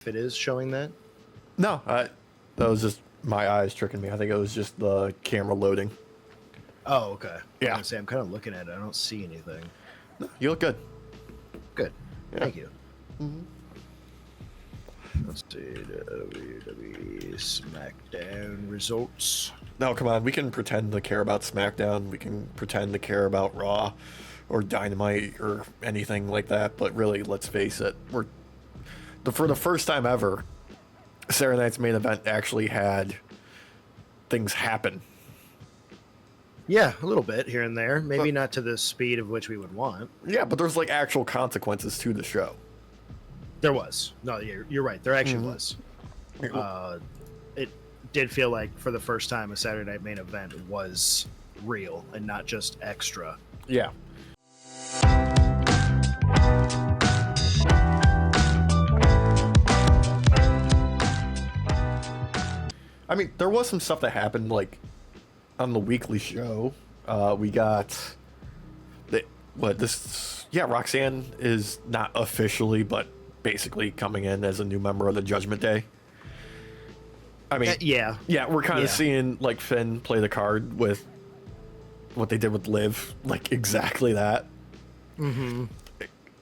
if it is showing that. No, that was just my eyes tricking me. I think it was just the camera loading. Oh, okay. Yeah. I was gonna say, I'm kind of looking at it. I don't see anything. No, you look good. Good. Yeah. Thank you. Mm-hmm. Let's see. WWE SmackDown results. No, come on. We can pretend to care about SmackDown. We can pretend to care about Raw or Dynamite or anything like that. But really, let's face it. For the first time ever, Saturday Night's main event actually had things happen. Yeah, a little bit here and there. Maybe not to the speed of which we would want. Yeah, but there's like actual consequences to the show. There was. No, you're right. There actually was. It did feel like for the first time a Saturday Night main event was real and not just extra. Yeah. I mean, there was some stuff that happened like on the weekly show. We got Roxanne is not officially, but basically coming in as a new member of the Judgment Day. I mean, yeah, we're kind of seeing like Finn play the card with what they did with Liv, like exactly that. Mm-hmm.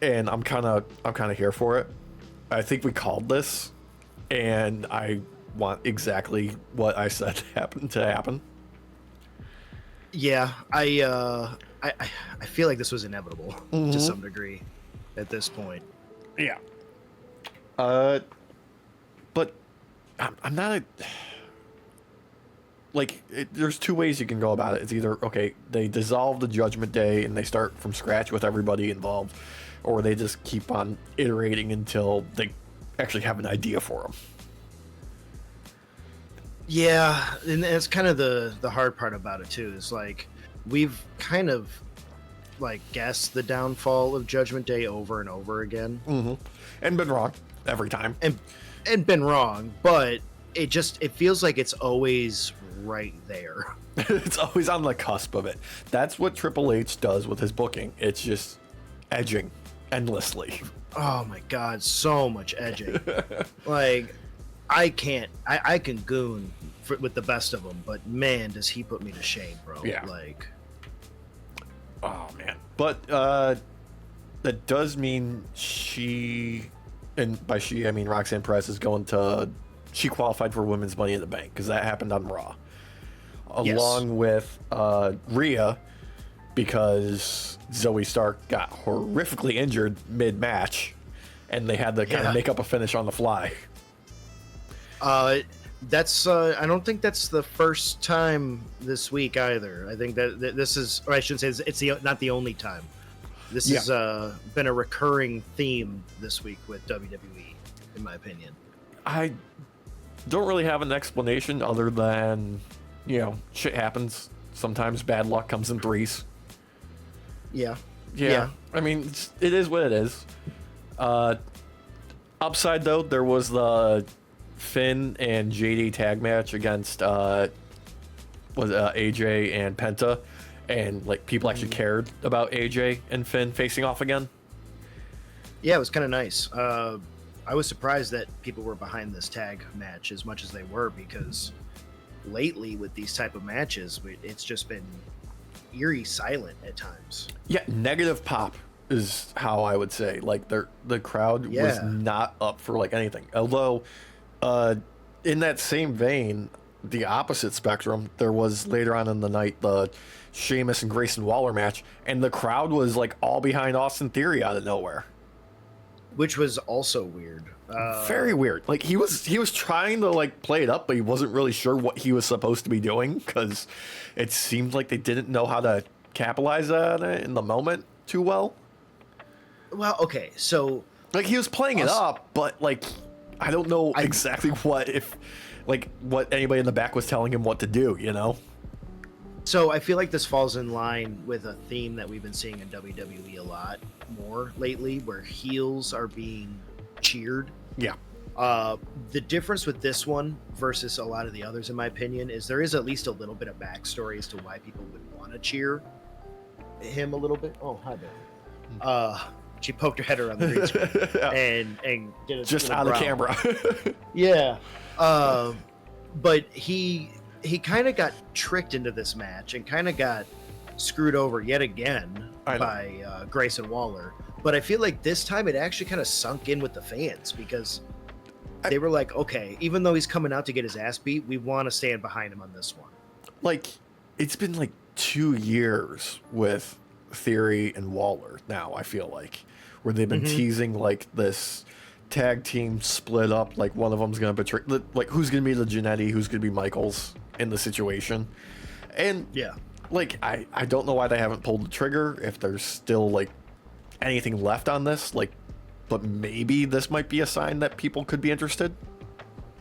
And I'm kind of here for it. I think we called this, and I want exactly what I said happened to happen. Yeah, I feel like this was inevitable to some degree at this point. Yeah. But I'm not there's two ways you can go about it. It's either, okay, they dissolve the Judgment Day and they start from scratch with everybody involved, or they just keep on iterating until they actually have an idea for them. Yeah, and that's kind of the hard part about it too, is like we've kind of like guessed the downfall of Judgment Day over and over again. Mm-hmm. And been wrong every time. And been wrong, but it feels like it's always right there. It's always on the cusp of it. That's what Triple H does with his booking. It's just edging endlessly. Oh my god, so much edging. Like I can goon with the best of them, but man, does he put me to shame, bro. Yeah. Like, oh man. But that does mean she, and by she I mean Roxanne Perez, is going to, she qualified for Women's Money in the Bank because that happened on Raw, along with Rhea, because Zoe Stark got horrifically injured mid-match, and they had to kind of make up a finish on the fly. That's I don't think that's the first time this week either. I think that this is, or I shouldn't say it's not the only time. This has been a recurring theme this week with WWE, in my opinion. I don't really have an explanation other than, shit happens. Sometimes bad luck comes in threes. Yeah. I mean, it is what it is. Upside though, there was the Finn and JD tag match against AJ and Penta, and like people actually cared about AJ and Finn facing off again. Yeah, it was kind of nice. I was surprised that people were behind this tag match as much as they were, because lately with these type of matches, it's just been eerie silent at times. Yeah, negative pop is how I would say. Like the crowd was not up for like anything. Although, in that same vein, the opposite spectrum, there was later on in the night the Sheamus and Grayson Waller match, and the crowd was like all behind Austin Theory out of nowhere, which was also weird. Very weird. Like he was trying to like play it up, but he wasn't really sure what he was supposed to be doing, because it seemed like they didn't know how to capitalize on it in the moment too well. Well, okay, so like he was playing it up, but like I don't know exactly what anybody in the back was telling him what to do, So I feel like this falls in line with a theme that we've been seeing in WWE a lot more lately, where heels are being cheered. Yeah. The difference with this one versus a lot of the others, in my opinion, is there is at least a little bit of backstory as to why people would want to cheer him a little bit. Oh, hi there. She poked her head around the green screen Yeah. and did it Just out of camera. Yeah. But he kind of got tricked into this match and kind of got screwed over yet again by Grayson Waller. But I feel like this time it actually kind of sunk in with the fans because they were like, okay, even though he's coming out to get his ass beat, we want to stand behind him on this one. Like, it's been like 2 years with Theory and Waller now, I feel like, where they've been teasing like this tag team split up, like one of them's gonna betray, like who's gonna be the Jannetty, who's gonna be Michaels in the situation. And yeah, like I don't know why they haven't pulled the trigger, if there's still like anything left on this, like, but maybe this might be a sign that people could be interested.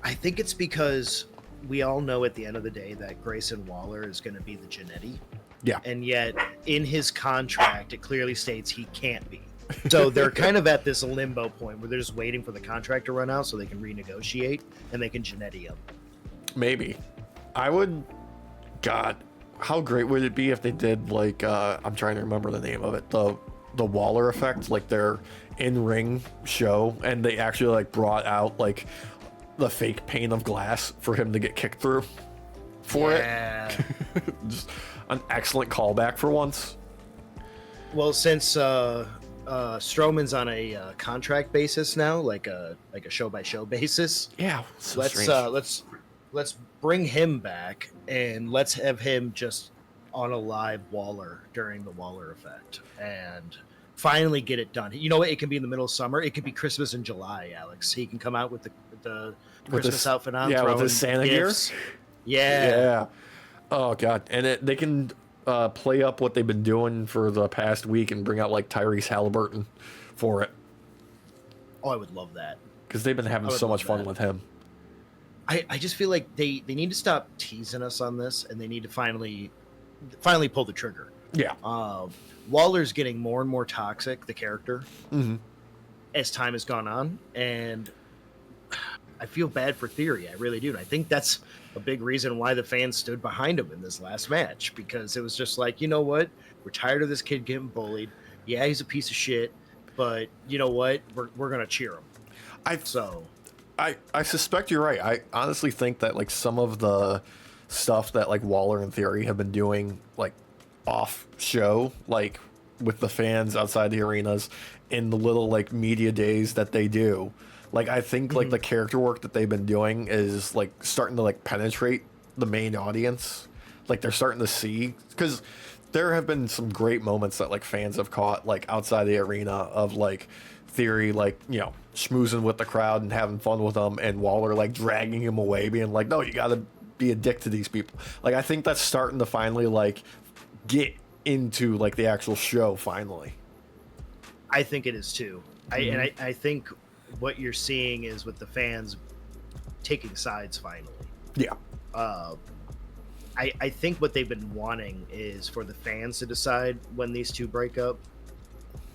I think it's because we all know at the end of the day that Grayson Waller is going to be the Jannetty. Yeah. And yet in his contract, it clearly states he can't be. So they're kind of at this limbo point where they're just waiting for the contract to run out so they can renegotiate and they can Jannetty him. Maybe. God, how great would it be if they did like, I'm trying to remember the name of it, the Waller effect, like their in-ring show, and they actually like brought out like the fake pane of glass for him to get kicked through for it. Just an excellent callback for once. Well, since Strowman's on a contract basis now, like a show by show basis. Yeah, so let's bring him back and let's have him just on a live Waller during the Waller effect and finally get it done. You know what? It can be in the middle of summer. It could be Christmas in July, Alex. He can come out with the Christmas outfit on. Yeah, with his Santa gifts. gear. Yeah. Oh god, and they can play up what they've been doing for the past week and bring out like Tyrese Halliburton for it. Oh, I would love that because they've been having so much fun with him. I just feel like they need to stop teasing us on this and they need to finally pull the trigger. Yeah. Waller's getting more and more toxic, the character, as time has gone on, and I feel bad for Theory. I really do. And I think that's a big reason why the fans stood behind him in this last match, because it was just like, you know what? We're tired of this kid getting bullied. Yeah, he's a piece of shit, but you know what? We're going to cheer him. I suspect you're right. I honestly think that like some of the stuff that like Waller and Theory have been doing like off show, like with the fans outside the arenas in the little like media days that they do, like I think like the character work that they've been doing is like starting to like penetrate the main audience. Like they're starting to see, because there have been some great moments that like fans have caught like outside the arena of like Theory, like, you know, schmoozing with the crowd and having fun with them, and Waller like dragging him away, being like, no, you gotta be a dick to these people. Like I think that's starting to finally like get into like the actual show finally. I think it is too. I think what you're seeing is with the fans taking sides finally. Yeah. I think what they've been wanting is for the fans to decide when these two break up,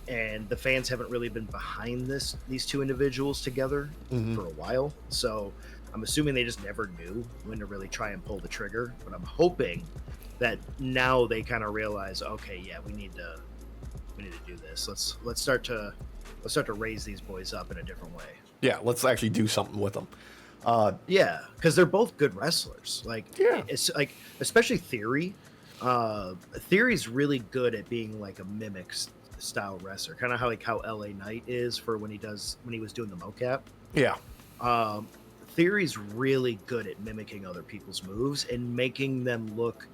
and the fans haven't really been behind these two individuals together for a while. So I'm assuming they just never knew when to really try and pull the trigger. But I'm hoping that now they kind of realize, okay, yeah, we need to do this. Let's start to raise these boys up in a different way. Yeah, let's actually do something with them. Yeah, because they're both good wrestlers. Like, yeah, it's like, especially Theory. Theory's really good at being like a mimic style wrestler, kind of how LA Knight is for when he was doing the mocap. Yeah. Theory's really good at mimicking other people's moves and making them look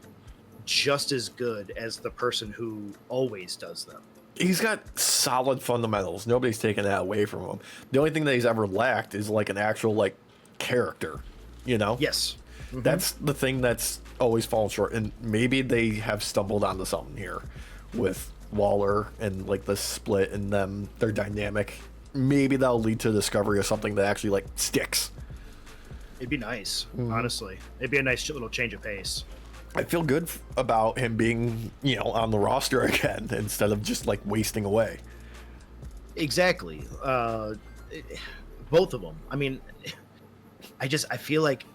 just as good as the person who always does them. He's got solid fundamentals. Nobody's taken that away from him. The only thing that he's ever lacked is like an actual like character, you know? Yes. That's the thing that's always fallen short. And maybe they have stumbled onto something here with Waller and like the split and them, their dynamic. Maybe that'll lead to the discovery of something that actually like sticks. It'd be nice, honestly. It'd be a nice little change of pace. I feel good about him being, you know, on the roster again instead of just like wasting away. Exactly. Both of them. I mean, I feel like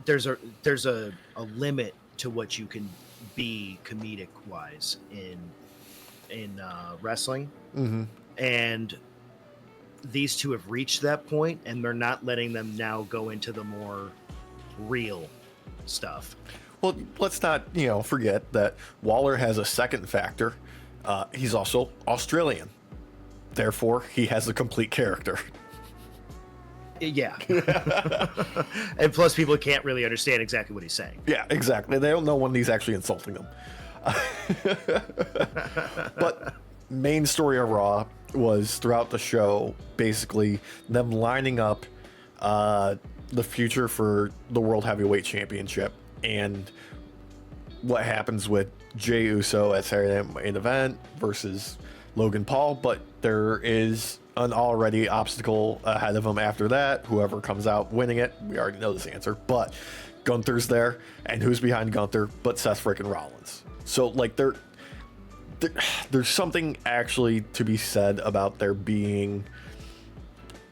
there's a limit to what you can be comedic wise in wrestling, and these two have reached that point, and they're not letting them now go into the more real stuff. Well, let's not, forget that Waller has a second factor. He's also Australian. Therefore, he has a complete character. Yeah. And plus, people can't really understand exactly what he's saying. Yeah, exactly. They don't know when he's actually insulting them. But main story of Raw was throughout the show, basically them lining up the future for the World Heavyweight Championship and what happens with Jey Uso at Saturday Night Main Event versus Logan Paul. But there is an already obstacle ahead of him after that. Whoever comes out winning it, we already know this answer, but Gunther's there, and who's behind Gunther but Seth freaking Rollins. So like there's something actually to be said about there being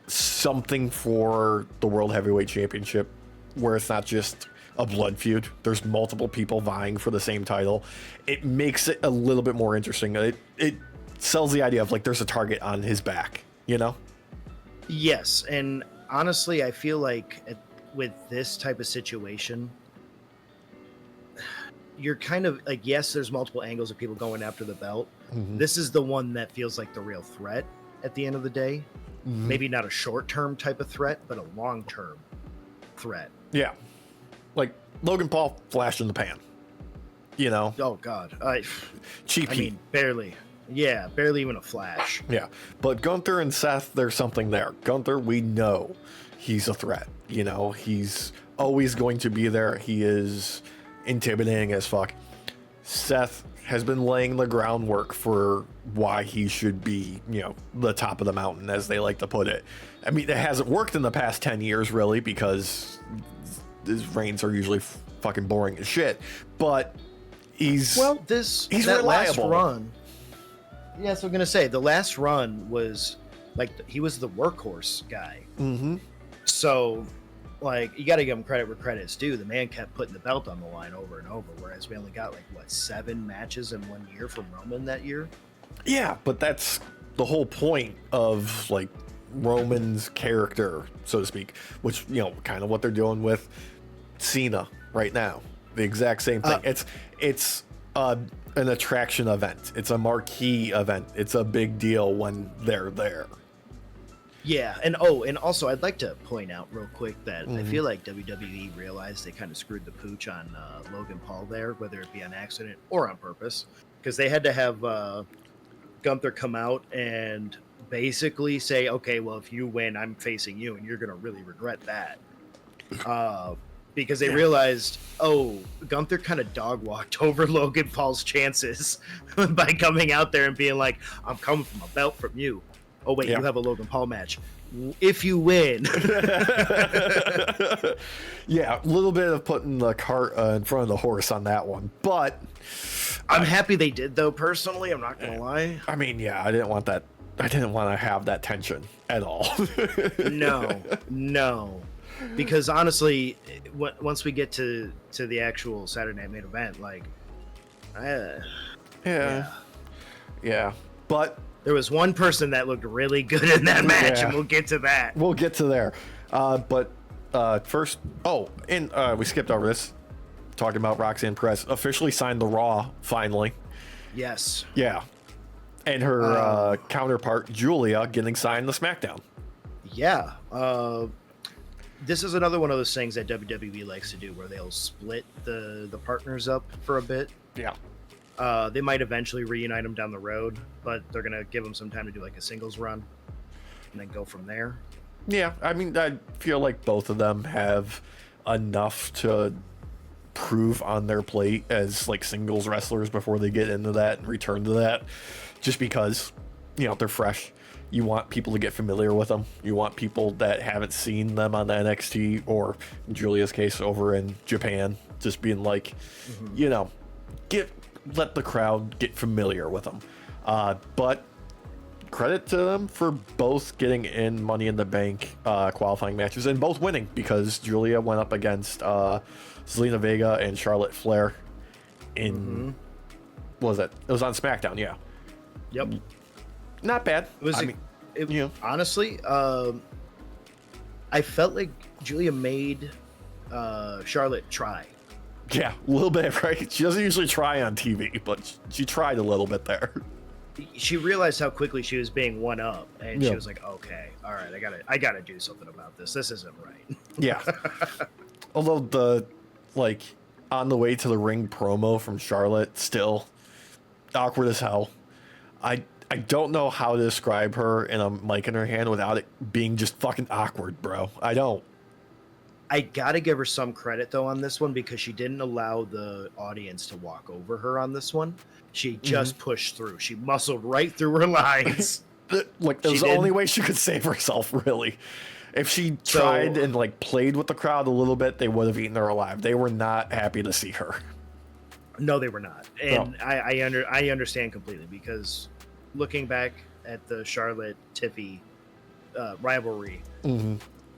something for the World Heavyweight Championship where it's not just a blood feud. There's multiple people vying for the same title. It makes it a little bit more interesting. It sells the idea of like there's a target on his back, Yes, and honestly, I feel like with this type of situation, you're kind of like, yes, there's multiple angles of people going after the belt. Mm-hmm. This is the one that feels like the real threat at the end of the day. Mm-hmm. Maybe not a short-term type of threat, but a long-term threat. Yeah. Like Logan Paul flashed in the pan, Oh, God. Cheap heat. I mean, barely. Yeah, barely even a flash. Yeah, but Gunther and Seth, there's something there. Gunther, we know he's a threat. He's always going to be there. He is intimidating as fuck. Seth has been laying the groundwork for why he should be, the top of the mountain, as they like to put it. I mean, it hasn't worked in the past 10 years, really, because his reigns are usually fucking boring as shit. But he's reliable. Last run. Yeah, so I'm gonna say the last run was like he was the workhorse guy. Mm-hmm. So, like, you got to give him credit where credit's due. The man kept putting the belt on the line over and over, whereas we only got 7 matches in 1 year from Roman that year. Yeah, but that's the whole point of Roman's character, so to speak, which kind of what they're doing with Cena right now. The exact same thing. It's an attraction event. It's a marquee event. It's a big deal when they're there. Yeah, and also I'd like to point out real quick that I feel like WWE realized they kind of screwed the pooch on Logan Paul there, whether it be on accident or on purpose, because they had to have Gunther come out and basically say, okay, well, if you win, I'm facing you, and you're going to really regret that. Because they realized, Gunther kind of dog-walked over Logan Paul's chances by coming out there and being like, I'm coming from a belt from you. Oh, wait, you have a Logan Paul match. If you win. Yeah, a little bit of putting the cart in front of the horse on that one. But I'm happy they did, though, personally. I'm not going to lie. I mean, yeah, I didn't want that. I didn't want to have that tension at all. No. Because honestly, once we get to the actual Saturday Night Main Event, yeah. But there was one person that looked really good in that match, and we'll get to that. We'll get to there. But first, we skipped over this, talking about Roxanne Perez officially signed the Raw finally. Yes. Yeah. And her counterpart Julia getting signed the SmackDown. Yeah. This is another one of those things that WWE likes to do, where they'll split the partners up for a bit. Yeah. They might eventually reunite them down the road, but they're gonna give them some time to do a singles run, and then go from there. Yeah, I mean, I feel like both of them have enough to prove on their plate as singles wrestlers before they get into that and return to that, just because they're fresh. You want people to get familiar with them. You want people that haven't seen them on the NXT, or in Julia's case over in Japan, just being let the crowd get familiar with them. But credit to them for both getting in Money in the Bank qualifying matches and both winning, because Julia went up against Zelina Vega and Charlotte Flair in what was it? It was on SmackDown, yeah. Yep. Not bad. It was. Honestly, I felt like Julia made Charlotte try. Yeah, a little bit, right? She doesn't usually try on TV, but she tried a little bit there. She realized how quickly she was being one up, and she was like, "Okay, all right, I gotta do something about this. This isn't right." Yeah. Although the on the way to the ring promo from Charlotte, still awkward as hell. I don't know how to describe her in a mic in her hand without it being just fucking awkward, bro. I don't. I gotta give her some credit though on this one because she didn't allow the audience to walk over her on this one. She just pushed through. She muscled right through her lines. It was the only way she could save herself, really. If she tried and played with the crowd a little bit, they would have eaten her alive. They were not happy to see her. No, they were not, and I understand completely because looking back at the Charlotte Tiffy rivalry,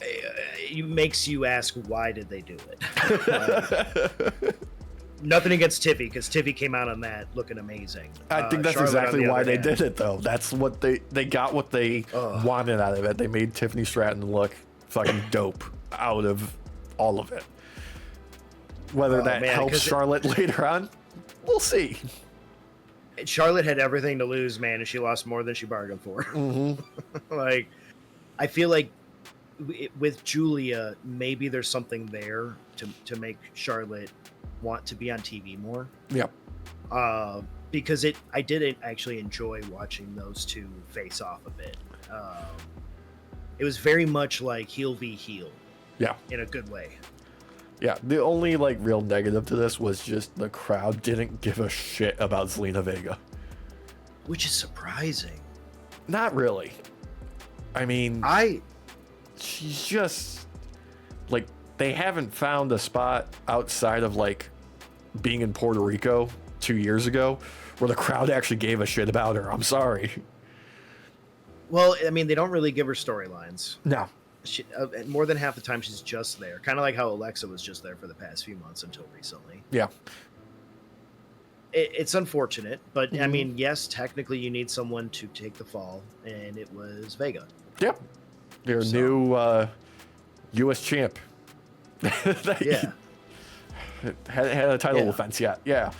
it makes you ask why did they do it. Nothing against Tiffy because Tiffy came out on that looking amazing. I think that's Charlotte, exactly why they did it, though. That's what they got what they wanted out of it. They made Tiffany Stratton look fucking dope out of all of it. Whether that helps Charlotte later on, we'll see. Charlotte had everything to lose, man, and she lost more than she bargained for. I feel like with Julia, maybe there's something there to make Charlotte want to be on TV more. Yep. Because I did actually enjoy watching those two face off a bit. It was very much like heel v heel. Yeah. In a good way. Yeah. The only real negative to this was just the crowd didn't give a shit about Zelina Vega. Which is surprising. Not really. I mean, she's just they haven't found a spot outside of being in Puerto Rico 2 years ago where the crowd actually gave a shit about her. I'm sorry. Well, I mean, they don't really give her storylines. No. More than half the time she's just there. Kind of like how Alexa was just there for the past few months until recently. Yeah. It's unfortunate, but I mean, yes, technically you need someone to take the fall, and it was Vega. Yep. Their new U.S. champ. Yeah. had a title defense yet. Yeah.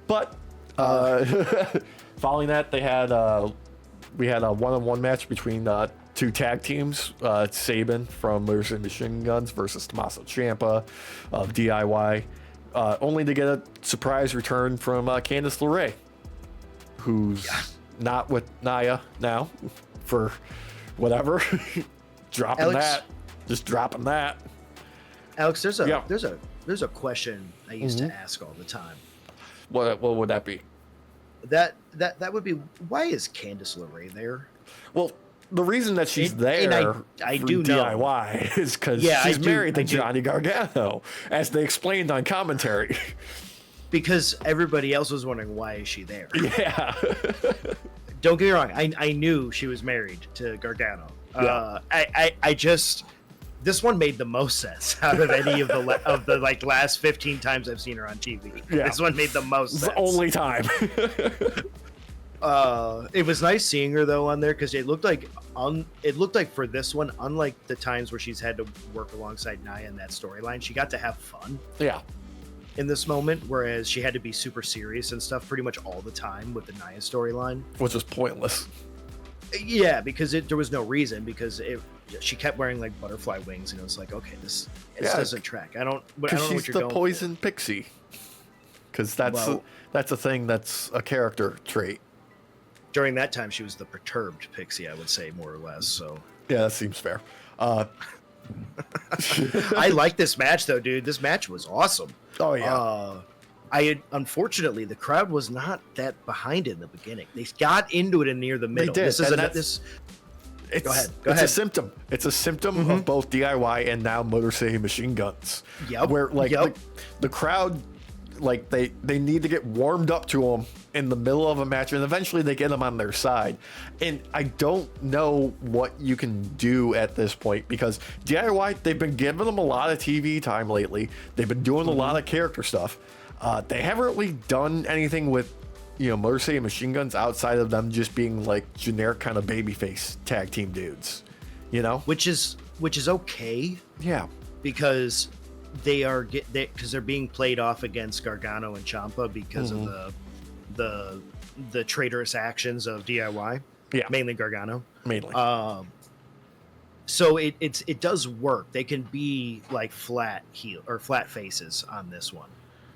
But following that, we had a one-on-one match between two tag teams, Sabin from Motor City Machine Guns versus Tommaso Ciampa of DIY, only to get a surprise return from Candice LeRae, who's not with Nia now for whatever. Dropping that. Alex, there's a question I used to ask all the time. What would that be? That would be, why is Candice LeRae there? Well, the reason that she's there I for do DIY is because she's married to Johnny Gargano, as they explained on commentary. Because everybody else was wondering, why is she there? Yeah. Don't get me wrong. I knew she was married to Gargano. Yeah. I just, this one made the most sense out of any of the last 15 times I've seen her on TV. Yeah. This one made the most sense. The only time. It was nice seeing her though on there because it looked like for this one, unlike the times where she's had to work alongside Nia in that storyline, she got to have fun. Yeah. In this moment, whereas she had to be super serious and stuff pretty much all the time with the Nia storyline, which was pointless. Yeah, because there was no reason, because she kept wearing butterfly wings, and it was like, okay, this doesn't track. I don't know what you're going for. She's the poison pixie. Because that's a thing that's a character trait. During that time, she was the perturbed pixie, I would say, more or less. So yeah, that seems fair. I like this match though, dude. This match was awesome. Oh yeah. Unfortunately, the crowd was not that behind in the beginning. They got into it in near the middle. They did. Go ahead. Go ahead. It's a symptom. It's a symptom of both DIY and now Motor City Machine Guns. Yep. Where the crowd, they need to get warmed up to them in the middle of a match, and eventually they get them on their side. And I don't know what you can do at this point, because DIY, they've been giving them a lot of TV time lately. They've been doing a lot of character stuff. They haven't really done anything with Motor City Machine Guns outside of them just being like generic kind of babyface tag team dudes, which is okay. Yeah. Because they're being played off against Gargano and Ciampa because of the traitorous actions of DIY. Yeah. Mainly Gargano. Mainly. So it does work. They can be like flat faces on this one,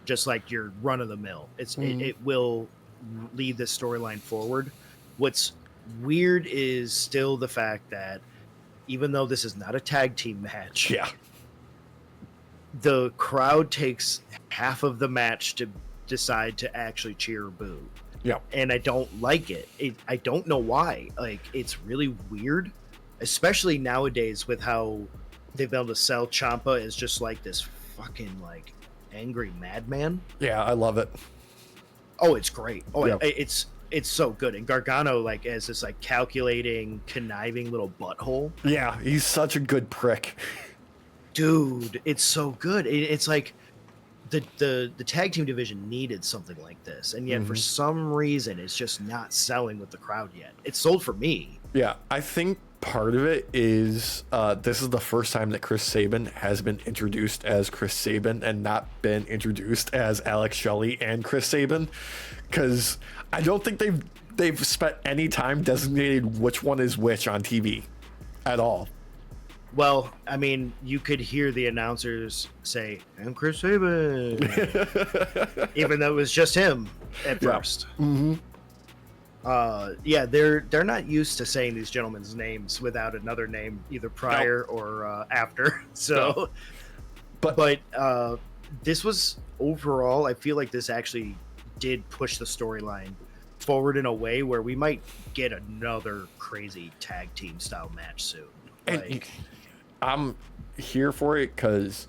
just like your run of the mill. It will lead the storyline forward. What's weird is still the fact that even though this is not a tag team match, the crowd takes half of the match to decide to actually cheer or boo. Yeah. And I don't like it. I don't know why. Like, it's really weird, especially nowadays with how they've been able to sell Ciampa as just like this fucking like angry madman. Yeah, I love it. Oh, it's great. Oh, yeah. It's so good. And Gargano like as this like calculating, conniving little butthole. Yeah, he's such a good prick. Dude, it's so good. It's like the tag team division needed something like this, and yet for some reason it's just not selling with the crowd yet. It's sold for me. Yeah, I think part of it is this is the first time that Chris Sabin has been introduced as Chris Sabin and not been introduced as Alex Shelley and Chris Sabin, because I don't think they've spent any time designating which one is which on TV at all. Well, I mean, you could hear the announcers say, "I'm Chris Sabin," even though it was just him at first. Yeah, they're not used to saying these gentlemen's names without another name, either prior or after. So, but this was overall, I feel like this actually did push the storyline forward in a way where we might get another crazy tag team style match soon. And I'm here for it because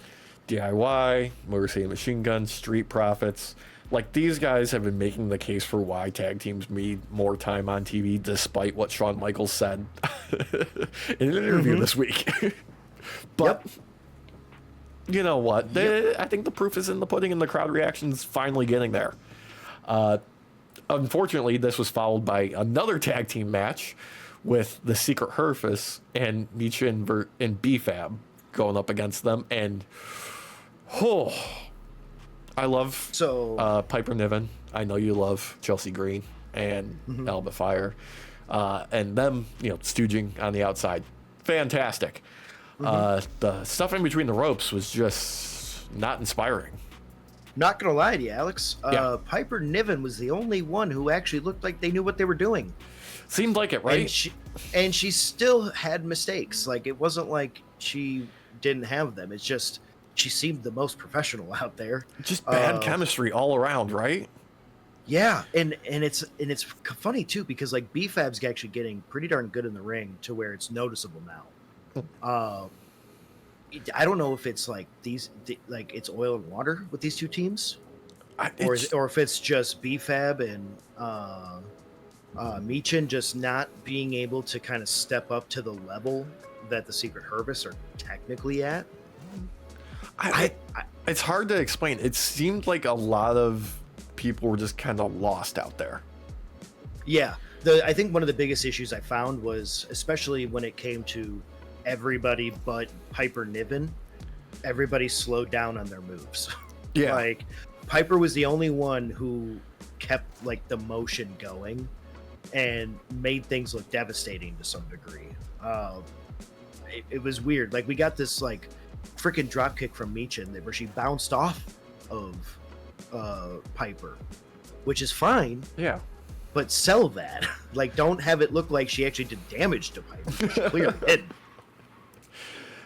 DIY, Motor City Machine Guns, Street Profits, like these guys have been making the case for why tag teams need more time on TV, despite what Shawn Michaels said in an interview this week. But you know what? I think the proof is in the pudding, and the crowd reaction's finally getting there. Unfortunately, this was followed by another tag team match with the Secret Herfus and Nietzsche and B-Fab going up against them. And, I love Piper Niven. I know you love Chelsea Green and Albert Fire. And them, stooging on the outside. Fantastic. The stuff in between the ropes was just not inspiring. Not gonna lie to you, Alex. Piper Niven was the only one who actually looked like they knew what they were doing. Seemed like it, right? And she still had mistakes. Like, it wasn't like she didn't have them. It's just she seemed the most professional out there. Just bad chemistry all around, right? Yeah, and it's funny too because like B-Fab's actually getting pretty darn good in the ring to where it's noticeable now. I don't know if it's like it's oil and water with these two teams, or if it's just B-Fab and Meechin just not being able to kind of step up to the level that the Secret Herfus are technically at. It's hard to explain. It seemed like a lot of people were just kind of lost out there. Yeah. I think one of the biggest issues I found was, especially when it came to everybody but Piper Niven, everybody slowed down on their moves. Yeah. Like, Piper was the only one who kept like the motion going and made things look devastating to some degree. It was weird. Like, we got this like freaking drop kick from Meechin where she bounced off of Piper, which is fine. Yeah. But sell that. Like, don't have it look like she actually did damage to Piper. She clearly didn't.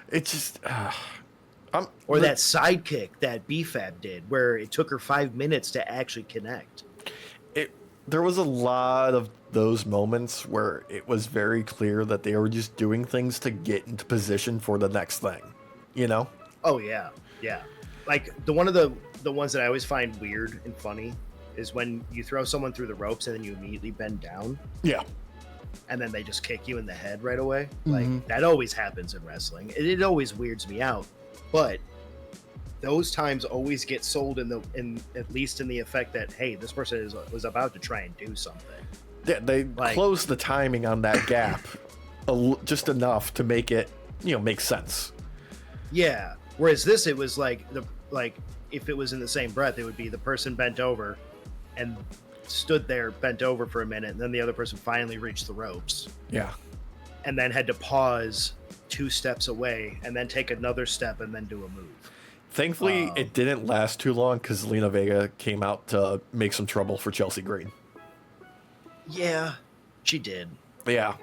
It's just or that side kick that B-Fab did where it took her 5 minutes to actually connect. There was a lot of those moments where it was very clear that they were just doing things to get into position for the next thing, Oh yeah. Like, one of the ones that I always find weird and funny is when you throw someone through the ropes and then you immediately bend down. Yeah. And then they just kick you in the head right away. Like, that always happens in wrestling. It always weirds me out. But those times always get sold in at least in the effect that, hey, this person was about to try and do something. Yeah, they closed the timing on that gap just enough to make it, make sense. Yeah. Whereas this, it was like if it was in the same breath, it would be the person bent over and stood there bent over for a minute, and then the other person finally reached the ropes. Yeah. And then had to pause 2 steps away and then take another step and then do a move. Thankfully, it didn't last too long because Lena Vega came out to make some trouble for Chelsea Green. Yeah, she did. Yeah.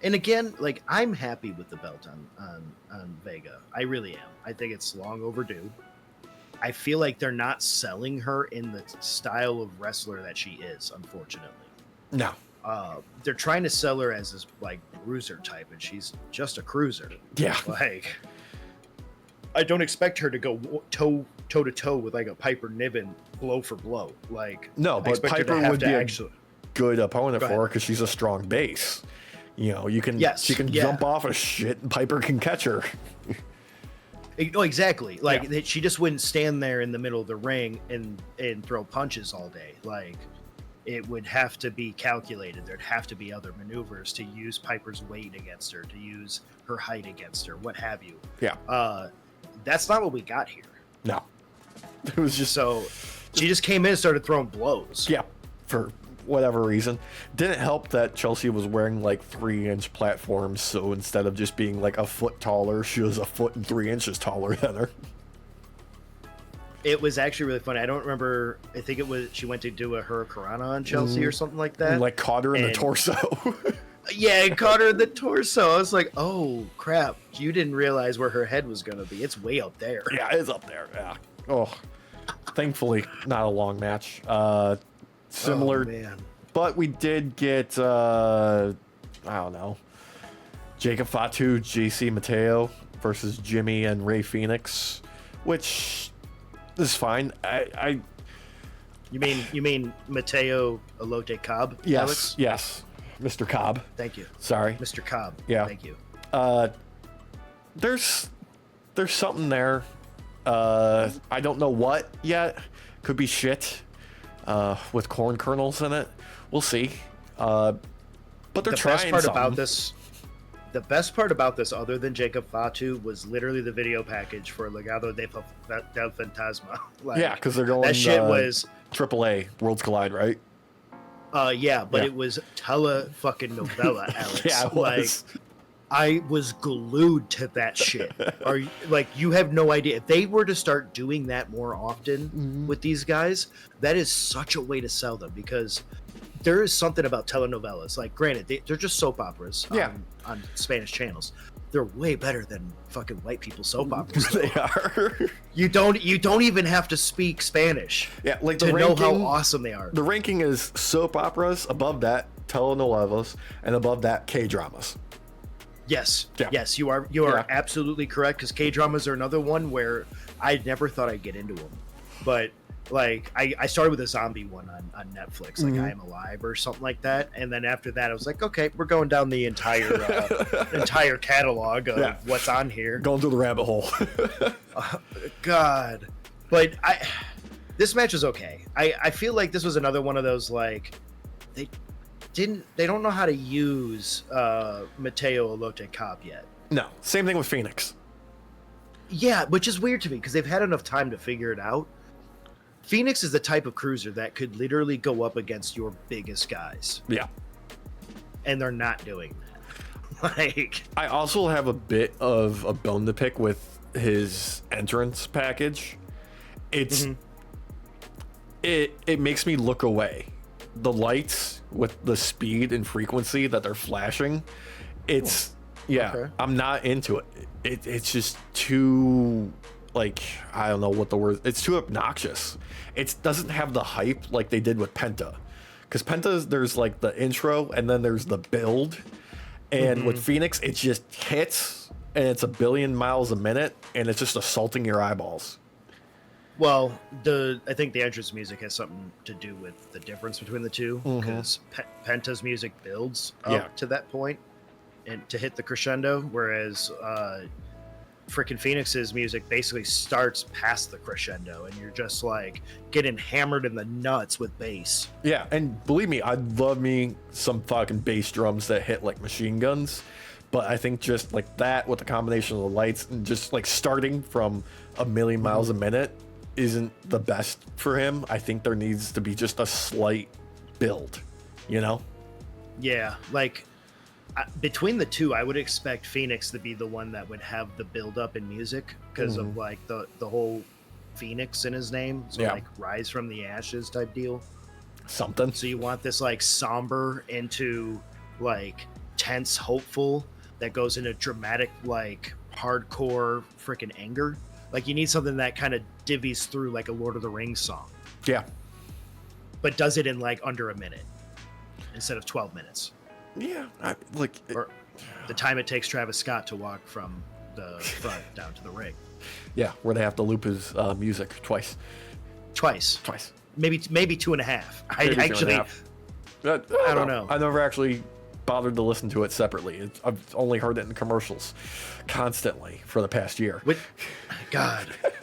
And again, like, I'm happy with the belt on Vega. I really am. I think it's long overdue. I feel like they're not selling her in the style of wrestler that she is, unfortunately. No. They're trying to sell her as this, like, bruiser type, and she's just a cruiser. Yeah. Like, I don't expect her to go toe to toe with, like, a Piper Niven blow for blow. Like, no, but Piper would be a good opponent for her because she's a strong base. She can jump off of shit, and Piper can catch her. Oh, exactly. Like, she just wouldn't stand there in the middle of the ring and throw punches all day. Like, it would have to be calculated. There'd have to be other maneuvers to use Piper's weight against her, to use her height against her, what have you. Yeah. That's not what we got here. No. It was just... So, she just came in and started throwing blows. Yeah, for whatever reason. Didn't help that Chelsea was wearing, like, 3-inch platforms, so instead of just being, like, a foot taller, she was a foot and 3 inches taller than her. It was actually really funny. I don't remember. I think it was she went to do a Hurricanrana on Chelsea or something like that. And, like, caught her in the torso. Yeah, it caught her in the torso. I was like, oh, crap. You didn't realize where her head was going to be. It's way up there. Yeah, it's up there. Yeah. Oh, thankfully, not a long match. Similar. Oh, man. But we did get, I don't know, Jacob Fatu, JC Mateo versus Jimmy and Ray Phoenix, which is fine. You mean Mateo Elote Cobb? Yes, Alex? yes, Mr. Cobb. Thank you. Sorry, Mr. Cobb. Yeah. Thank you. There's something there. I don't know what yet. Could be shit with corn kernels in it. We'll see. But they're trying something. The best part about this, other than Jacob Fatu, was literally the video package for Legado del Fantasma. Like, yeah, because they're going. That shit was AAA Worlds Collide, right? Yeah, but it was fucking novella, Alex. Yeah, it was. Like, I was glued to that shit. You have no idea. If they were to start doing that more often with these guys, that is such a way to sell them, because there is something about telenovelas. Like, granted, they're just soap operas on Spanish channels. They're way better than fucking white people soap operas. They are. You don't even have to speak Spanish. Yeah, like to know how awesome they are. The ranking is soap operas, above that telenovelas, and above that K-dramas. Yes. Yeah. Yes, you are absolutely correct, because K-dramas are another one where I never thought I'd get into them. But like, I started with a zombie one on Netflix, like I Am Alive or something like that, and then after that I was like, okay, we're going down the entire catalog of what's on here, going through the rabbit hole. God. But this match was okay. I feel like this was another one of those, like, they don't know how to use Mateo Elote Cobb yet. No, same thing with Phoenix. Yeah, which is weird to me, because they've had enough time to figure it out. Phoenix is the type of cruiser that could literally go up against your biggest guys. Yeah. And they're not doing that. Like, I also have a bit of a bone to pick with his entrance package. It's it makes me look away. The lights with the speed and frequency that they're flashing, I'm not into it. It's just too, like, I don't know what the word, it's too obnoxious. It doesn't have the hype like they did with Penta, because Penta, there's like the intro and then there's the build, and with Phoenix it just hits and it's a billion miles a minute and it's just assaulting your eyeballs. Well, I think the entrance music has something to do with the difference between the two, because Penta's music builds up to that point and to hit the crescendo, whereas freaking Phoenix's music basically starts past the crescendo, and you're just like getting hammered in the nuts with bass. Yeah, and believe me, I love me some fucking bass drums that hit like machine guns. But I think just like that with the combination of the lights and just like starting from a million miles a minute isn't the best for him. I think there needs to be just a slight build, you know? Yeah, like between the two, I would expect Phoenix to be the one that would have the build up in music because of like the whole Phoenix in his name. So like rise from the ashes type deal. Something. So you want this like somber into like tense, hopeful that goes into dramatic, like hardcore freaking anger. Like you need something that kind of divvies through like a Lord of the Rings song. Yeah. But does it in like under a minute instead of 12 minutes. Yeah. Or the time it takes Travis Scott to walk from the front down to the ring. Yeah, where they have to loop his music twice. Maybe 2.5. I don't know. I never actually bothered to listen to it separately. I've only heard it in commercials constantly for the past year.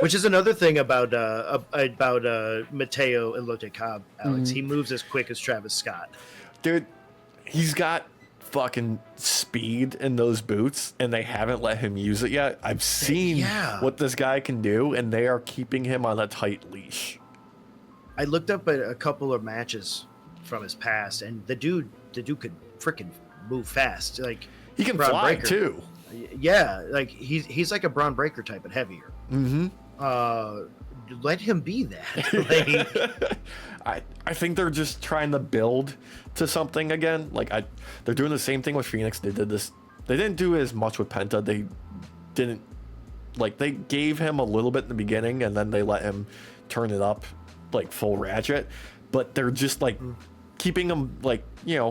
Which is another thing about Mateo Elote Cobb, Alex. He moves as quick as Travis Scott. Dude, he's got fucking speed in those boots, and they haven't let him use it yet. I've seen what this guy can do, and they are keeping him on a tight leash. I looked up a couple of matches from his past, and the dude could freaking move fast. Like he can fly Breaker. too. Yeah, like he's like a Braun Breaker type, but heavier. Let him be that. Like, I think they're just trying to build to something again. Like they're doing the same thing with Phoenix. They did this. They didn't do as much with Penta. They didn't they gave him a little bit in the beginning, and then they let him turn it up like full ratchet. But they're just like keeping him like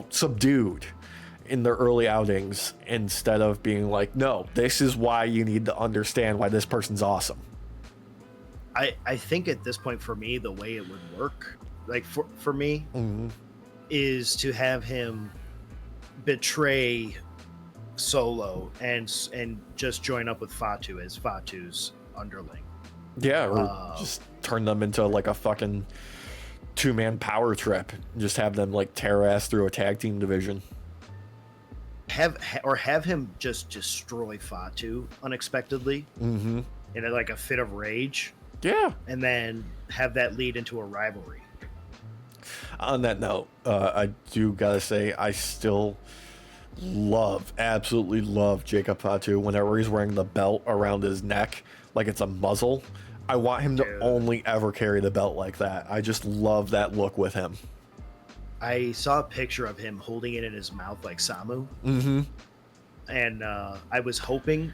subdued in their early outings instead of being like, no, this is why you need to understand why this person's awesome. I think at this point for me, the way it would work, like for me, is to have him betray Solo and just join up with Fatu as Fatu's underling. Yeah, or just turn them into like a fucking 2-man power trip. Just have them like tear ass through a tag team division. Have him just destroy Fatu unexpectedly in like a fit of rage. Yeah. And then have that lead into a rivalry. On that note, I do gotta say I still absolutely love Jacob Fatu whenever he's wearing the belt around his neck like it's a muzzle. I want him to only ever carry the belt like that. I just love that look with him. I saw a picture of him holding it in his mouth like Samu. And I was hoping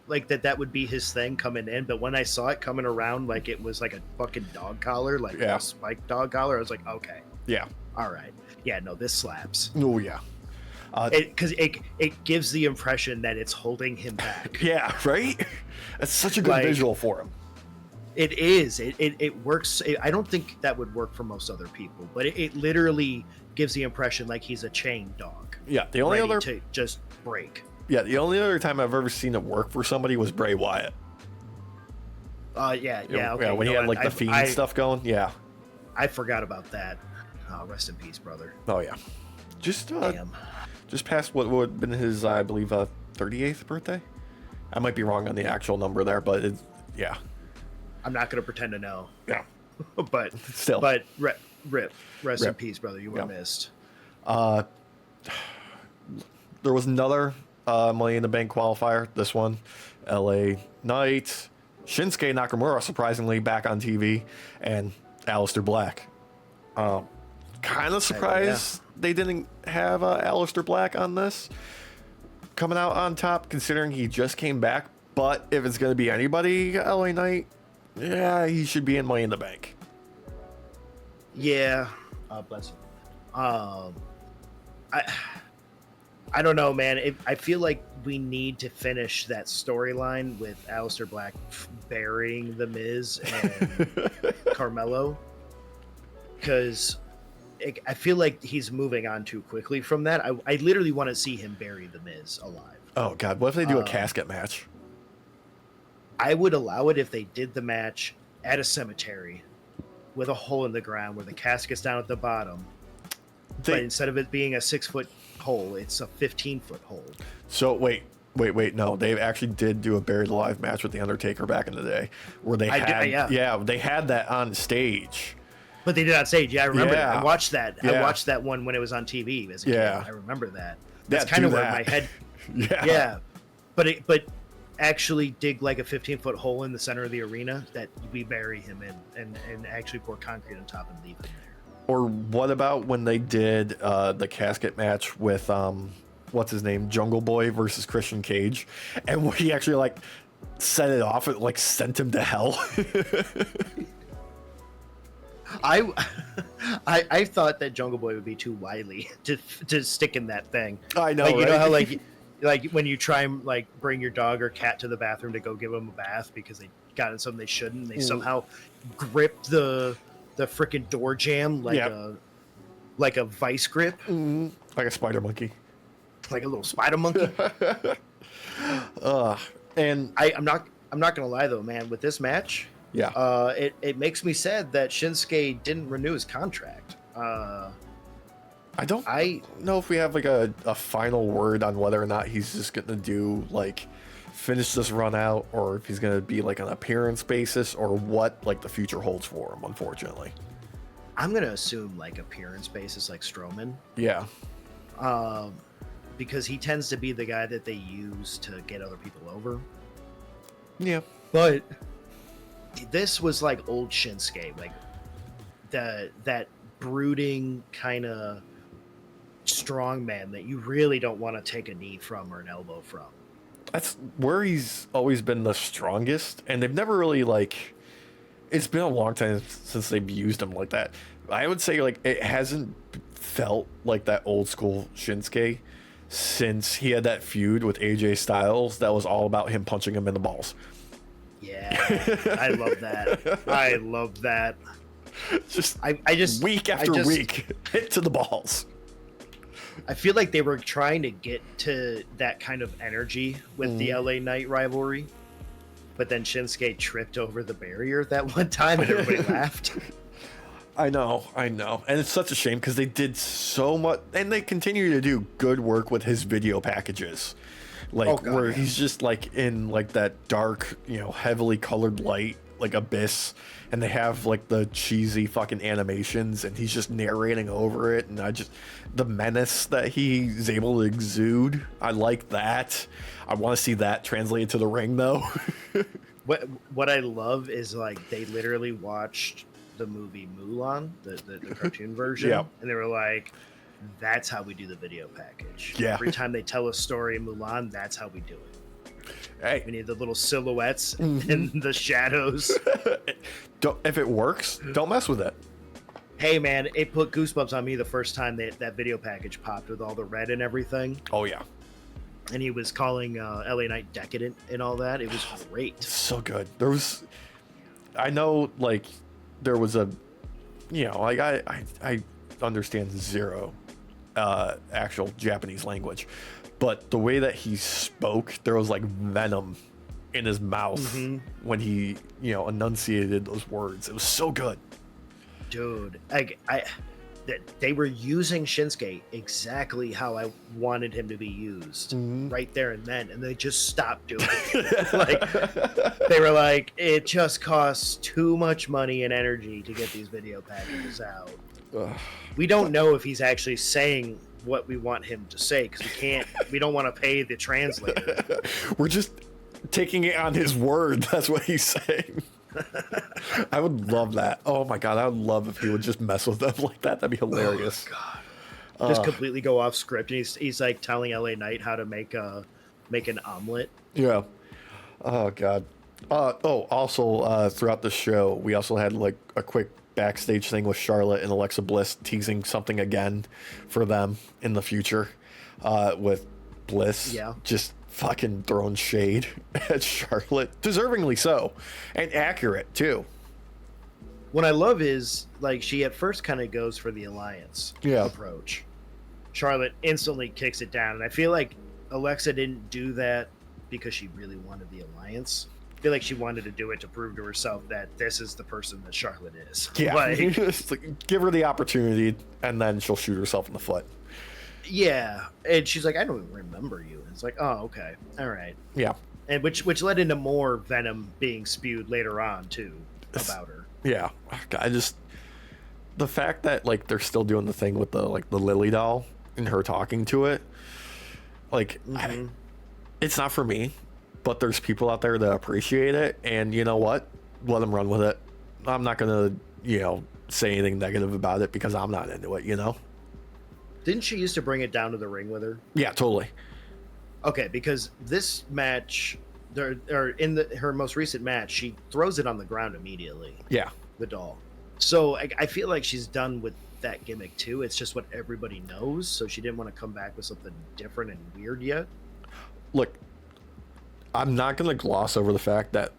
like that would be his thing coming in, but when I saw it coming around like it was like a fucking dog collar, like a spiked dog collar, I was like, okay. Yeah. All right. Yeah, no, this slaps. Oh, yeah. Because it gives the impression that it's holding him back. Yeah, right? That's such a good visual for him. It is. It works. I don't think that would work for most other people, but it literally gives the impression like he's a chained dog. Yeah, the only other to just break. Yeah, the only other time I've ever seen it work for somebody was Bray Wyatt. Yeah, okay. When he had like the Fiend stuff going. Yeah. I forgot about that. Oh, rest in peace, brother. Oh yeah. Just past what would have been his, I believe, 38th birthday. I might be wrong on the actual number there, but yeah. I'm not going to pretend to know. Yeah. but still. But rip. Rest in peace, brother. You were missed. There was another Money in the Bank qualifier. This one, LA Knight, Shinsuke Nakamura, surprisingly back on TV, and Aleister Black. Kind of surprised they didn't have Aleister Black on this, coming out on top, considering he just came back. But if it's going to be anybody, LA Knight, yeah, he should be in Money in the Bank. Yeah. Bless him. I don't know, man. I feel like we need to finish that storyline with Aleister Black burying The Miz and Carmelo. Because I feel like he's moving on too quickly from that. I literally want to see him bury The Miz alive. Oh, God. What if they do a casket match? I would allow it if they did the match at a cemetery with a hole in the ground where the casket's down at the bottom. But instead of it being a 6-foot hole, it's a 15-foot hole. So wait. No, they actually did do a Buried Alive match with the Undertaker back in the day, where they they had that on stage. But they did on stage. Yeah, I remember that. I watched that. Yeah. I watched that one when it was on TV as a kid. I remember that. That's Yeah, kind of do where that. my head. Yeah. But actually dig like a 15-foot hole in the center of the arena that we bury him in, and actually pour concrete on top and leave him there. Or what about when they did the casket match with what's his name, Jungle Boy versus Christian Cage, and where he actually like set it off, it like sent him to hell. I thought that Jungle Boy would be too wily to stick in that thing. I know, like, you right? know how like when you try and like bring your dog or cat to the bathroom to go give them a bath because they got in something they shouldn't, they somehow grip the freaking door jamb like a vice grip, like a spider monkey, like a little spider monkey. And I'm not gonna lie though, man, with this match, it makes me sad that Shinsuke didn't renew his contract. I don't know if we have like a final word on whether or not he's just gonna do like finish this run out, or if he's gonna be like an appearance basis, or what like the future holds for him, unfortunately. I'm gonna assume like appearance basis, like Strowman. Yeah. Because he tends to be the guy that they use to get other people over. Yeah. But this was like old Shinsuke, like that brooding kind of strong man that you really don't want to take a knee from or an elbow from. That's where he's always been the strongest, and they've never really like. It's been a long time since they've used him like that. I would say like it hasn't felt like that old school Shinsuke since he had that feud with AJ Styles that was all about him punching him in the balls. Yeah, I love that. I love that. I just week after week hit to the balls. I feel like they were trying to get to that kind of energy with the LA Knight rivalry, but then Shinsuke tripped over the barrier that one time and everybody laughed. I know, and it's such a shame because they did so much, and they continue to do good work with his video packages, like where he's just like in like that dark, heavily colored light, like abyss, and they have like the cheesy fucking animations, and he's just narrating over it, and the menace that he's able to exude, I like that. I want to see that translated to the ring though. What I love is like they literally watched the movie Mulan, the cartoon version, and they were like, that's how we do the video package. Every time they tell a story in Mulan, that's how we do it. Hey, we need the little silhouettes and the shadows. If it works, don't mess with it. Hey man, it put goosebumps on me the first time that video package popped with all the red and everything. Oh yeah. And he was calling LA Knight decadent and all that. It was great. So good. I know like there was a, like I understand zero actual Japanese language, but the way that he spoke, there was like venom in his mouth when he, enunciated those words. It was so good. Dude, they were using Shinsuke exactly how I wanted him to be used right there and then, and they just stopped doing it. Like they were like, it just costs too much money and energy to get these video packages out. We don't know if he's actually saying what we want him to say because we don't want to pay the translator. We're just taking it on his word. That's what he's saying. I would love that. Oh my god, I would love if he would just mess with them like that. That'd be hilarious. Oh god. Just completely go off script, and he's like telling LA Knight how to make an omelet. Yeah. Oh god. Also throughout the show, we also had like a quick backstage thing with Charlotte and Alexa Bliss teasing something again for them in the future, with Bliss just fucking throwing shade at Charlotte, deservingly so, and accurate too. What I love is like she at first kind of goes for the alliance approach. Charlotte instantly kicks it down, and I feel like Alexa didn't do that because she really wanted the alliance. feel like she wanted to do it to prove to herself that this is the person that Charlotte is. Yeah, Like, just like, give her the opportunity, and then she'll shoot herself in the foot. yeah, and she's like, I don't even remember you. And it's like, oh, okay, all right. Yeah, And which led into more venom being spewed later on too about her. yeah. I just the fact that like they're still doing the thing with the Lily doll and her talking to it, like it's not for me, but there's people out there that appreciate it, and you know what? Let them run with it. I'm not gonna say anything negative about it because I'm not into it. Didn't she used to bring it down to the ring with her? Yeah, totally. Okay, because this match, her most recent match, she throws it on the ground immediately. Yeah. The doll. So I feel like she's done with that gimmick too. It's just what everybody knows. So she didn't want to come back with something different and weird yet. Look, I'm not gonna gloss over the fact that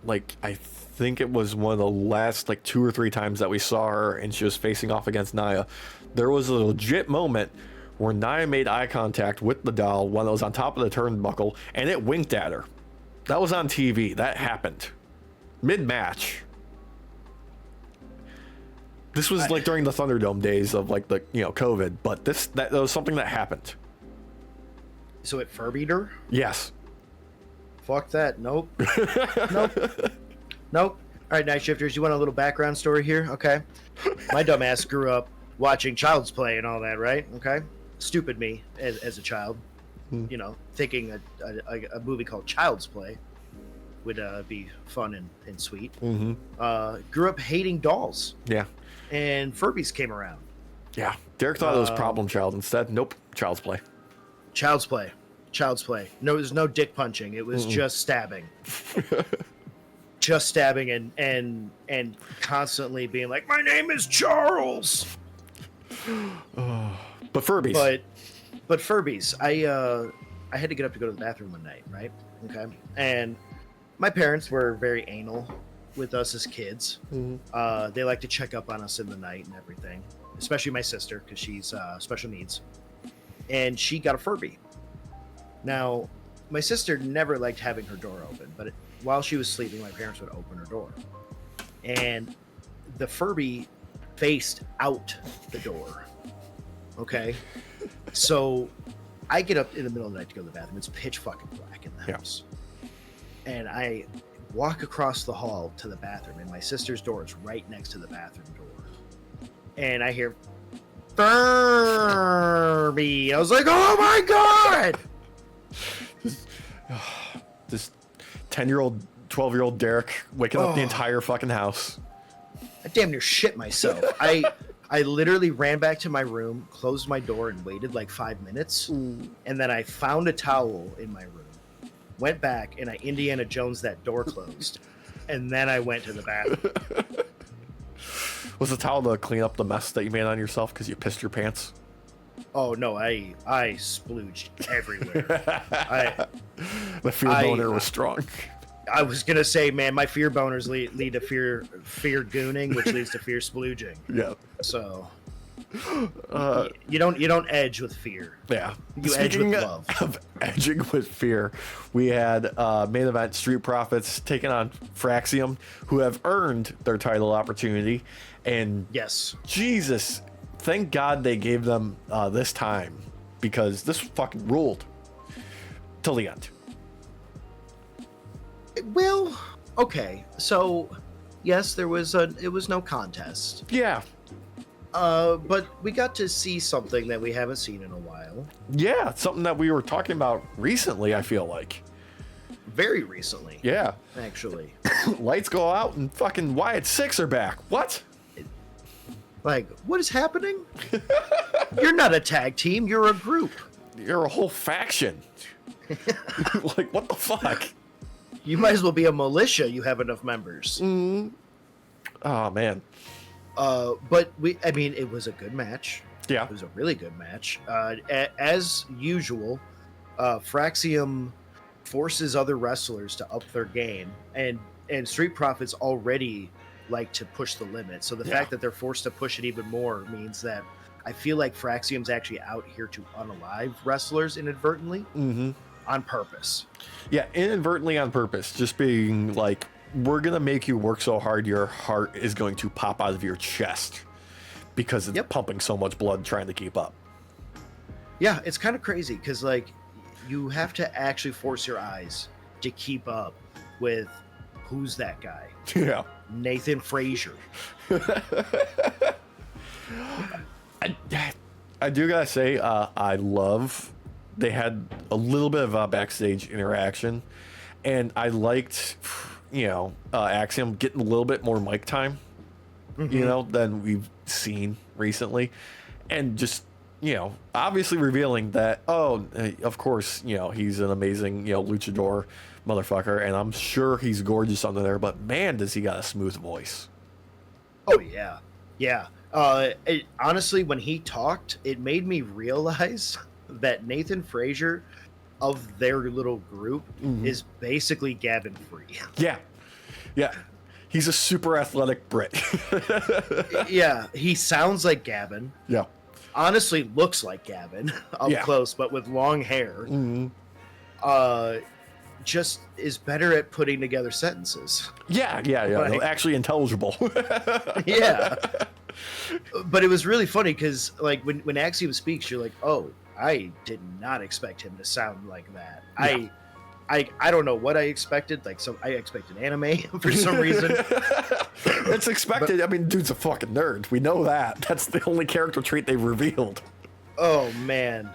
I think it was one of the last 2 or 3 times that we saw her and she was facing off against Nia. There was a legit moment where Nia made eye contact with the doll when it was on top of the turnbuckle, and it winked at her. That was on TV. That happened mid-match. This was during the Thunderdome days of the COVID, but that was something that happened. So it Furbied her? Yes. Fuck that. Nope. Nope. All right, Night Shifters, you want a little background story here? Okay. My dumbass grew up watching Child's Play and all that, right? Okay. Stupid me as a child, thinking a movie called Child's Play would be fun and sweet. Grew up hating dolls. Yeah. And Furbies came around. Yeah. Derek thought it was Problem Child. Instead, nope. Child's Play. Child's Play. Child's Play. No, there's no dick punching. It was just stabbing. Just stabbing and constantly being like, my name is Charles. But Furbies. But Furbies. I had to get up to go to the bathroom one night, right? Okay. And my parents were very anal with us as kids. They like to check up on us in the night and everything, especially my sister because she's special needs, and she got a Furby. Now, my sister never liked having her door open, but while she was sleeping, my parents would open her door, and the Furby faced out the door. Okay, so I get up in the middle of the night to go to the bathroom. It's pitch fucking black in the house, and I walk across the hall to the bathroom, and my sister's door is right next to the bathroom door, and I hear Furby. I was like, oh my god. This 10-year-old, 12-year-old Derek waking up the entire fucking house. I damn near shit myself. I literally ran back to my room, closed my door, and waited 5 minutes. And then I found a towel in my room, went back, and I Indiana Jones that door closed. And then I went to the bathroom. Was the towel to clean up the mess that you made on yourself because you pissed your pants? Oh no, I splooged everywhere. The fear boner was strong. I was gonna say, man, my fear boners lead to fear gooning, which leads to fear splooging. Yeah. So you don't edge with fear. Yeah. You edge with love. Of edging with fear, we had main event Street Profits taking on Fraxium, who have earned their title opportunity. And yes, Jesus, thank God they gave them this time, because this fucking ruled till the end. Well, okay, so yes, it was no contest. Yeah. But we got to see something that we haven't seen in a while. Yeah, something that we were talking about recently, I feel like. Very recently. Yeah. Actually. Lights go out and fucking Wyatt Six are back. What? What is happening? You're not a tag team, you're a group. You're a whole faction. What the fuck? You might as well be a militia, you have enough members. Oh, man. But it was a good match. Yeah. It was a really good match. As usual, Fraxium forces other wrestlers to up their game, and Street Profits already like to push the limit. So the fact that they're forced to push it even more means that I feel like Fraxium's actually out here to unalive wrestlers inadvertently. on purpose. Yeah, inadvertently on purpose. Just being like, we're going to make you work so hard your heart is going to pop out of your chest because it's pumping so much blood trying to keep up. Yeah, it's kind of crazy because, like, you have to actually force your eyes to keep up with who's that guy. Yeah. Nathan Frazier. I do gotta say, I love they had a little bit of a backstage interaction, and I liked, Axiom getting a little bit more mic time, than we've seen recently, and just, obviously revealing that, of course, he's an amazing, luchador motherfucker, and I'm sure he's gorgeous under there, but man, does he got a smooth voice. Oh, yeah. Yeah. Honestly, when he talked, it made me realize that Nathan Frazier of their little group is basically Gavin Free. Yeah. Yeah. He's a super athletic Brit. Yeah. He sounds like Gavin. Yeah. Honestly looks like Gavin up close, but with long hair. Just is better at putting together sentences. Yeah. Like, actually intelligible. Yeah. But it was really funny because, like, when Axiom speaks, you're like, oh, I did not expect him to sound like that. Yeah. I don't know what I expected. Like, I expected anime for some reason. It's expected. But, I mean, dude's a fucking nerd. We know that. That's the only character trait they revealed. Oh man,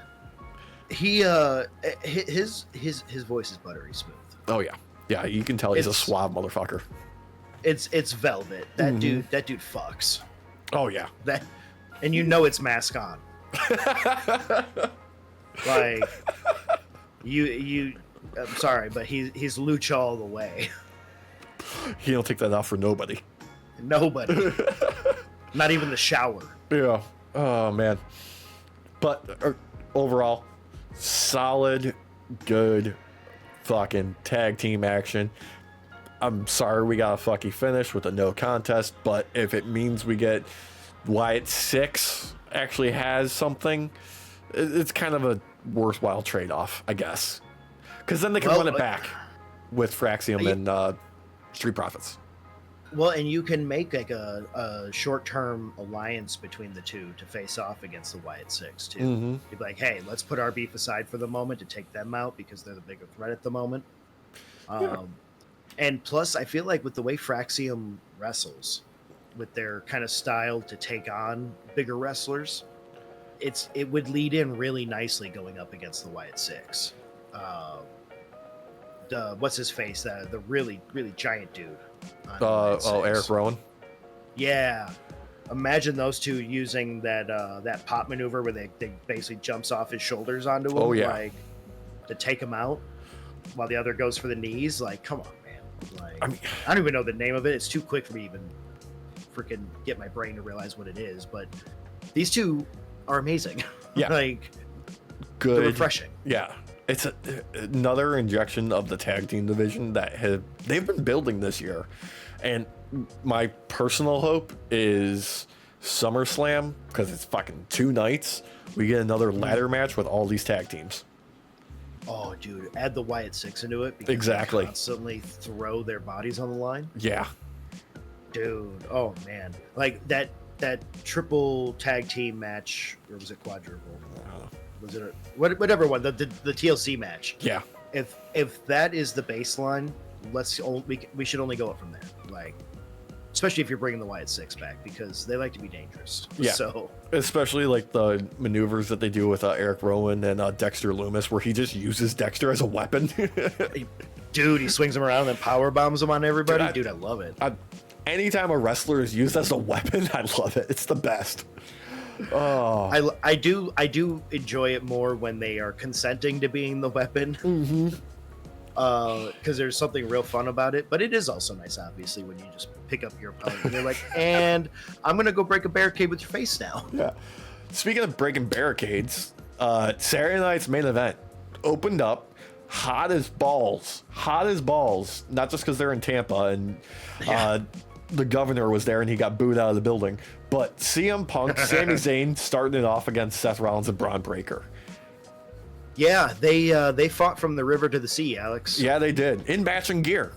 his voice is buttery smooth. Oh yeah. You can tell he's a suave motherfucker. It's velvet. That dude fucks. Oh yeah. And it's mask on. Like I'm sorry, but he's lucha all the way. He don't take that off for nobody. Nobody. Not even the shower. Yeah. Oh man. But overall, solid, good fucking tag team action. I'm sorry we got a fucky finish with a no contest, but if it means we get Wyatt 6 actually has something, it's kind of a worthwhile trade-off, I guess. Because then they can run it back with Fraxium and Street Profits. Well, and you can make like a short-term alliance between the two to face off against the Wyatt 6 too. You'd be like, hey, let's put our beef aside for the moment to take them out because they're the bigger threat at the moment. And plus, I feel like with the way Fraxium wrestles, with their kind of style to take on bigger wrestlers, it would lead in really nicely going up against the Wyatt 6. What's his face? The really, really giant dude. Eric Rowan. Yeah. Imagine those two using that pop maneuver where they basically jumps off his shoulders onto him. Oh, yeah. Like, to take him out while the other goes for the knees. Like, come on, man. Like, I don't even know the name of it. It's too quick for me to even freaking get my brain to realize what it is. But these two are amazing. Yeah. Like, good. They're refreshing. Yeah. It's another injection of the tag team division that they've been building this year. And my personal hope is SummerSlam, because it's fucking 2 nights, we get another ladder match with all these tag teams. Oh, dude, add the Wyatt 6 into it. Because exactly. They constantly throw their bodies on the line. Yeah. Dude, oh man. Like that triple tag team match, or was it quadruple? Was it whatever one, the TLC match? Yeah. If that is the baseline, we should only go up from there. Like, especially if you're bringing the Wyatt 6 back, because they like to be dangerous. Yeah. So especially like the maneuvers that they do with Eric Rowan and Dexter Loomis, where he just uses Dexter as a weapon. Dude, he swings him around and then power bombs him on everybody. Dude, I love it. Anytime a wrestler is used as a weapon, I love it. It's the best. Oh, I do enjoy it more when they are consenting to being the weapon. Because there's something real fun about it. But it is also nice, obviously, when you just pick up your opponent and you're like, and I'm gonna go break a barricade with your face now. Yeah. Speaking of breaking barricades, Saturday night's main event opened up hot as balls. Not just because they're in Tampa and the governor was there and he got booed out of the building, but CM Punk, Sami Zayn starting it off against Seth Rollins and Braun Breaker. Yeah, they fought from the river to the sea, Alex. Yeah, they did. In matching gear.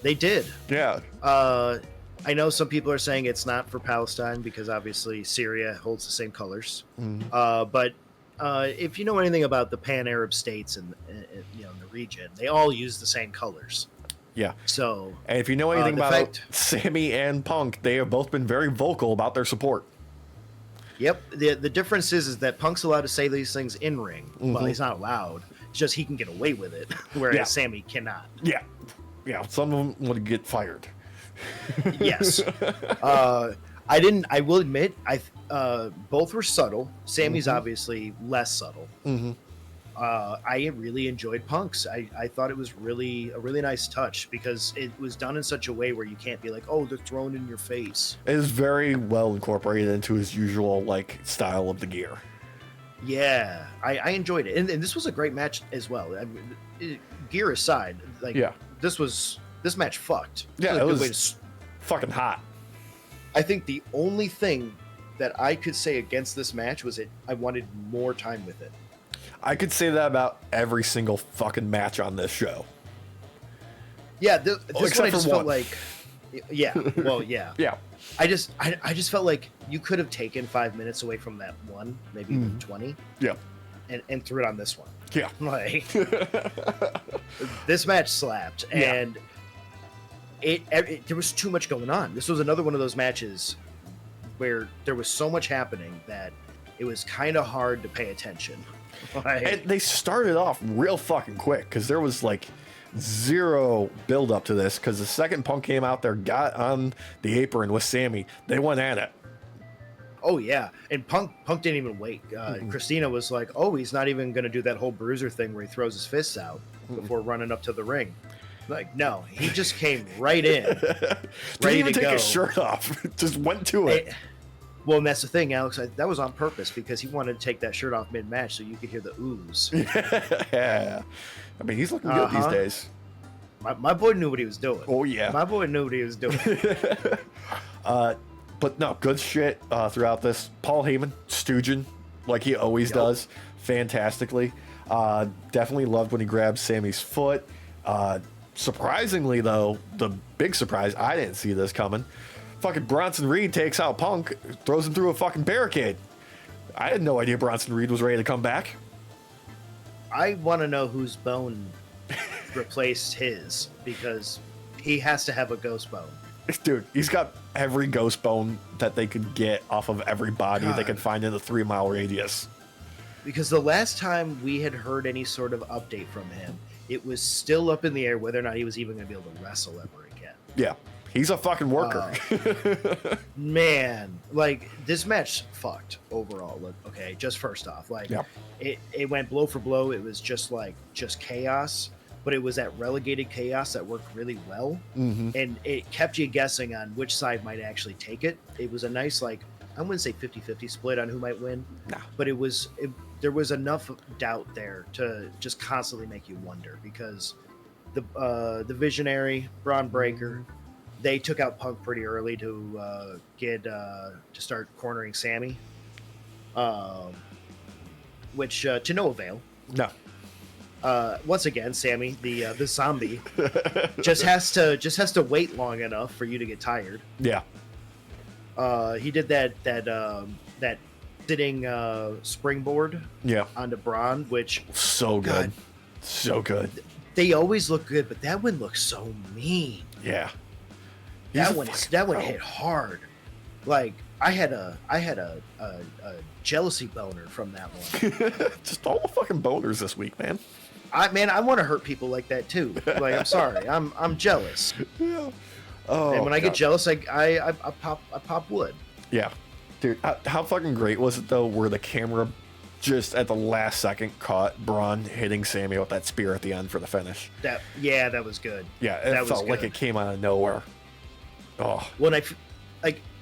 They did. Yeah. I know some people are saying it's not for Palestine because obviously Syria holds the same colors. But if you know anything about the Pan-Arab states and in the region, they all use the same colors. Yeah. So, and if you know anything about Sammy and Punk, they have both been very vocal about their support. Yep. The difference is that Punk's allowed to say these things in ring. Well, he's not allowed. It's just he can get away with it, whereas Sammy cannot. Yeah. Yeah. Some of them would get fired. Yes. I will admit, both were subtle. Sammy's obviously less subtle. I really enjoyed Punk's. I thought it was a really nice touch because it was done in such a way where you can't be like, oh, they're thrown in your face. It is very well incorporated into his usual style of the gear. Yeah, I enjoyed it, and this was a great match as well. I mean, gear aside, this match fucked. Yeah, it was fucking hot. I think the only thing that I could say against this match was I wanted more time with it. I could say that about every single fucking match on this show. Yeah, this one I just felt like, yeah, well, yeah, yeah. I just felt like you could have taken 5 minutes away from that one, maybe even 20. Yeah, and threw it on this one. Yeah, like this match slapped, and there was too much going on. This was another one of those matches where there was so much happening that it was kind of hard to pay attention. And they started off real fucking quick because there was zero build up to this because the second Punk came out there, got on the apron with Sammy, they went at it. Oh yeah, and Punk didn't even wait. Christina was like, "Oh, he's not even going to do that whole bruiser thing where he throws his fists out before running up to the ring." Like, no, he just came right in, didn't even take his shirt off, just went to it. Well, and that's the thing, Alex. That was on purpose because he wanted to take that shirt off mid-match so you could hear the ooze. Yeah, I mean he's looking good these days. My boy knew what he was doing. Oh yeah, my boy knew what he was doing. But no, good shit throughout this. Paul Heyman stooging like he always does, fantastically. Definitely loved when he grabbed Sammy's foot. Surprisingly, though, the big surprise, I didn't see this coming. Fucking Bronson Reed takes out Punk, throws him through a fucking barricade. I had no idea Bronson Reed was ready to come back. I want to know whose bone replaced his, because he has to have a ghost bone. Dude, he's got every ghost bone that they could get off of every body they could find in the 3-mile radius. Because the last time we had heard any sort of update from him, it was still up in the air whether or not he was even going to be able to wrestle ever again. Yeah, he's a fucking worker. Man, this match fucked overall. Okay, just first off, it went blow for blow. It was just chaos. But it was that relegated chaos that worked really well, and it kept you guessing on which side might actually take it. It was a nice, I wouldn't say 50-50 split on who might win, but there was enough doubt there to just constantly make you wonder, because the Visionary, Braun Breaker, they took out Punk pretty early to start cornering Sammy, which to no avail. No. Once again, Sammy, the zombie, just has to wait long enough for you to get tired. Yeah. He did that sitting springboard. Yeah. Onto Braun, which so good, so good. They always look good, but that one looks so mean. Yeah. That one hit hard. I had a jealousy boner from that one. Just all the fucking boners this week, man. I want to hurt people like that too. I'm sorry, I'm jealous. Yeah. Oh. And when I get jealous, I pop wood. Yeah, dude. How fucking great was it though? Where the camera just at the last second caught Braun hitting Sammy with that spear at the end for the finish. That was good. Yeah, it felt like it came out of nowhere. Oh. When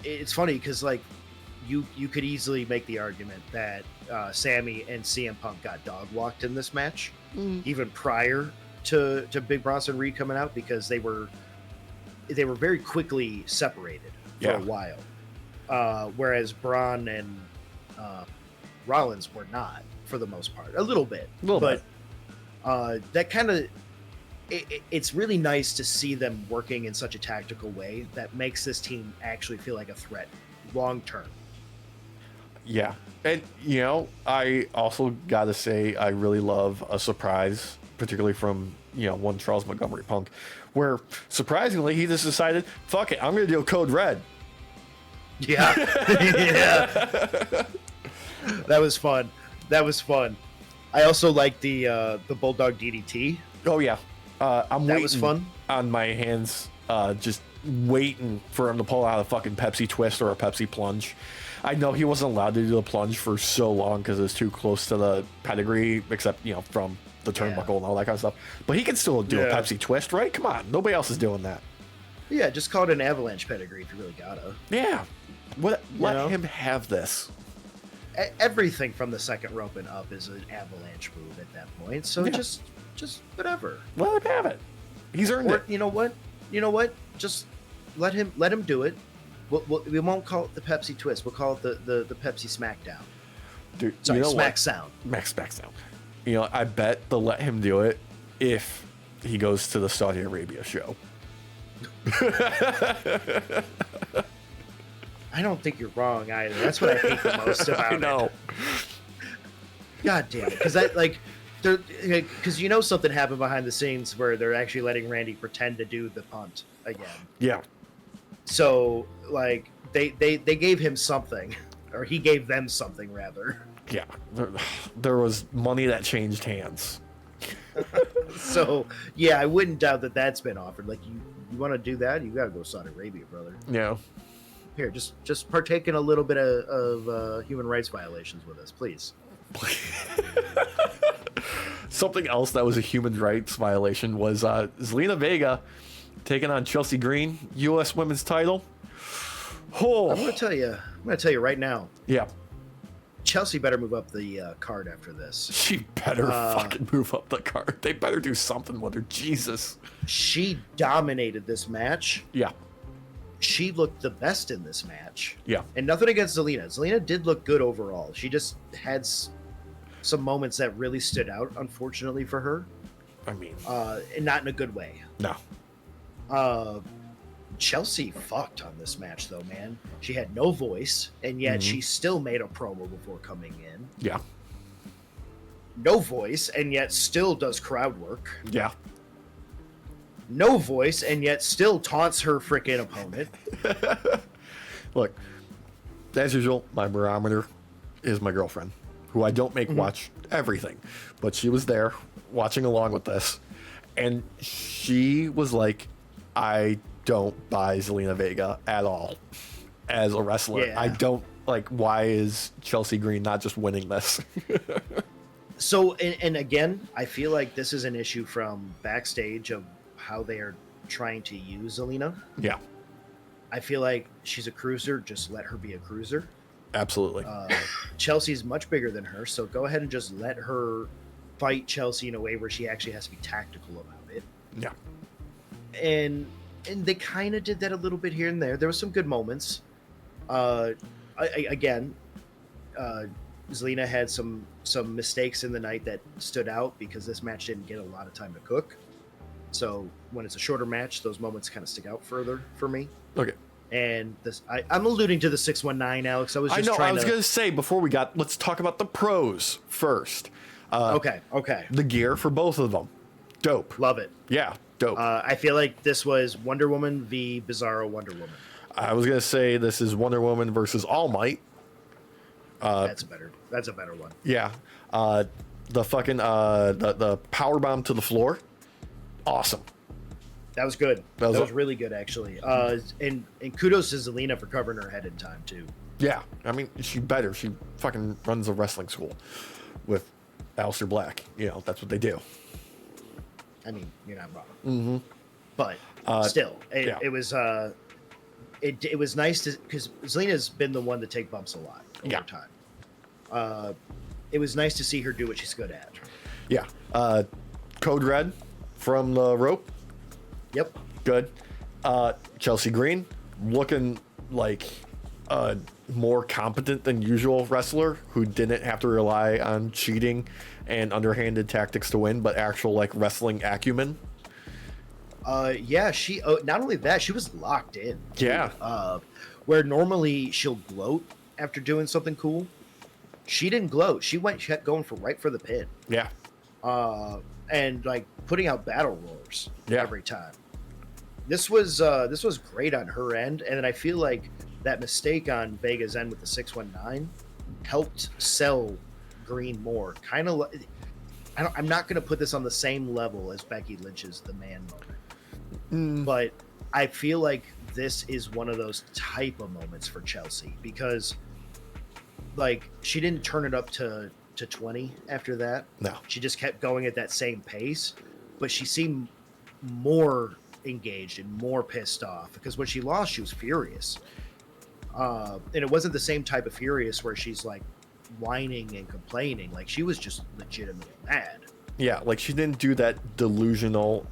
it's funny because you could easily make the argument that Sammy and CM Punk got dog walked in this match, even prior to Big Bronson Reed coming out, because they were very quickly separated for a while. Whereas Braun and Rollins were not, for the most part. A little bit. A little bit. That kind of... It's really nice to see them working in such a tactical way that makes this team actually feel like a threat long term. Yeah. And, you know, I also got to say I really love a surprise, particularly from, you know, one Charles Montgomery Punk, where surprisingly he just decided, fuck it, I'm going to do a Code Red. Yeah. Yeah. That was fun. I also like the Bulldog DDT. Oh, yeah. I'm waiting was fun. On my hands, just waiting for him to pull out a fucking Pepsi twist or a Pepsi plunge. I know he wasn't allowed to do the plunge for so long because it was too close to the pedigree, except, you know, from the turnbuckle and all that kind of stuff. But he can still do a Pepsi twist, right? Come on. Nobody else is doing that. Yeah, just call it an avalanche pedigree if you really gotta. Yeah. Let him have this. Everything from the second rope and up is an avalanche move at that point. So just whatever. Let him have it. He's earned it. You know what? Just let him do it. We won't call it the Pepsi twist. We'll call it the Pepsi Smackdown. Dude, sorry, you know Smack Sound. Smack Sound. You know, I bet they'll let him do it if he goes to the Saudi Arabia show. I don't think you're wrong either. That's what I hate the most about it. I know. God damn it. Because you know something happened behind the scenes where they're actually letting Randy pretend to do the punt again. Yeah. So, like, they gave him something. Or he gave them something, rather. Yeah. There was money that changed hands. So, yeah, I wouldn't doubt that that's been offered. Like, you want to do that? You got to go to Saudi Arabia, brother. Yeah. Here, just partake in a little bit of human rights violations with us, please. Something else that was a human rights violation was Zelina Vega taking on Chelsea Green, U.S. Women's title. Oh, I'm gonna tell you right now. Yeah. Chelsea better move up the card after this. She better fucking move up the card. They better do something with her. Jesus. She dominated this match. Yeah. She looked the best in this match. Yeah. And nothing against Zelina. Zelina did look good overall. She just had some moments that really stood out, unfortunately for her. I mean, and not in a good way. No. Chelsea fucked on this match, though, man. She had no voice, and yet she still made a promo before coming in. Yeah. No voice, and yet still does crowd work. Yeah. No voice, and yet still taunts her freaking opponent. Look, as usual, my barometer is my girlfriend, who I don't make watch everything, but she was there watching along with this, and she was like, I don't buy Zelina Vega at all as a wrestler. Yeah. I don't, like, why is Chelsea Green not just winning this? So, and again, I feel like this is an issue from backstage of how they are trying to use Zelina. Yeah. I feel like she's a cruiser. Just let her be a cruiser. Absolutely. Chelsea's much bigger than her, so go ahead and just let her fight Chelsea in a way where she actually has to be tactical about it. Yeah. And they kind of did that a little bit here and there. There were some good moments. Again, Zelina had some mistakes in the night that stood out because this match didn't get a lot of time to cook. So when it's a shorter match, those moments kind of stick out further for me. Okay. And this, I'm alluding to the 619, Alex. I was gonna say let's talk about the pros first. Okay. The gear for both of them, dope. Love it. Yeah, dope. I feel like this was Wonder Woman v Bizarro Wonder Woman. I was gonna say this is Wonder Woman versus All Might. That's a better one. Yeah. The fucking the power bomb to the floor. Awesome. That was good. That was really good, actually. And kudos to Zelina for covering her head in time too. Yeah, I mean, she better. She fucking runs a wrestling school with Aleister Black. You know, that's what they do. I mean, you're not wrong. Mm-hmm. But still, it was it was nice to, because Zelina's been the one to take bumps a lot over time. It was nice to see her do what she's good at. Yeah. Code Red from the rope. Yep. Good. Chelsea Green looking like a more competent than usual wrestler who didn't have to rely on cheating and underhanded tactics to win, but actual like wrestling acumen. Yeah, she not only that, she was locked in. Yeah. Where normally she'll gloat after doing something cool, she didn't gloat. She kept going right for the pin. Yeah. And like putting out battle roars every time. This was great on her end, and then I feel like that mistake on Vega's end with the 619 helped sell Green more. Kind of, I'm not going to put this on the same level as Becky Lynch's The Man moment, but I feel like this is one of those type of moments for Chelsea because, like, she didn't turn it up to 20 after that. No, she just kept going at that same pace, but she seemed more engaged and more pissed off because when she lost, she was furious. And it wasn't the same type of furious where she's like whining and complaining. Like she was just legitimately mad. Yeah, like she didn't do that delusional,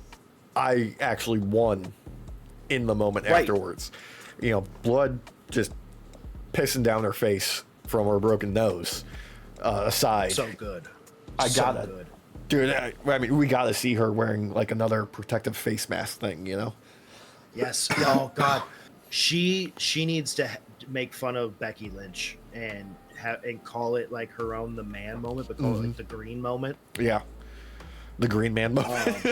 I actually won in the moment afterwards. You know, blood just pissing down her face from her broken nose aside. So good. Good. Dude, I mean, we gotta see her wearing like another protective face mask thing, you know? Yes. Oh God, she needs to make fun of Becky Lynch and call it like her own The Man moment, but call it like the Green moment. Yeah, the Green Man moment.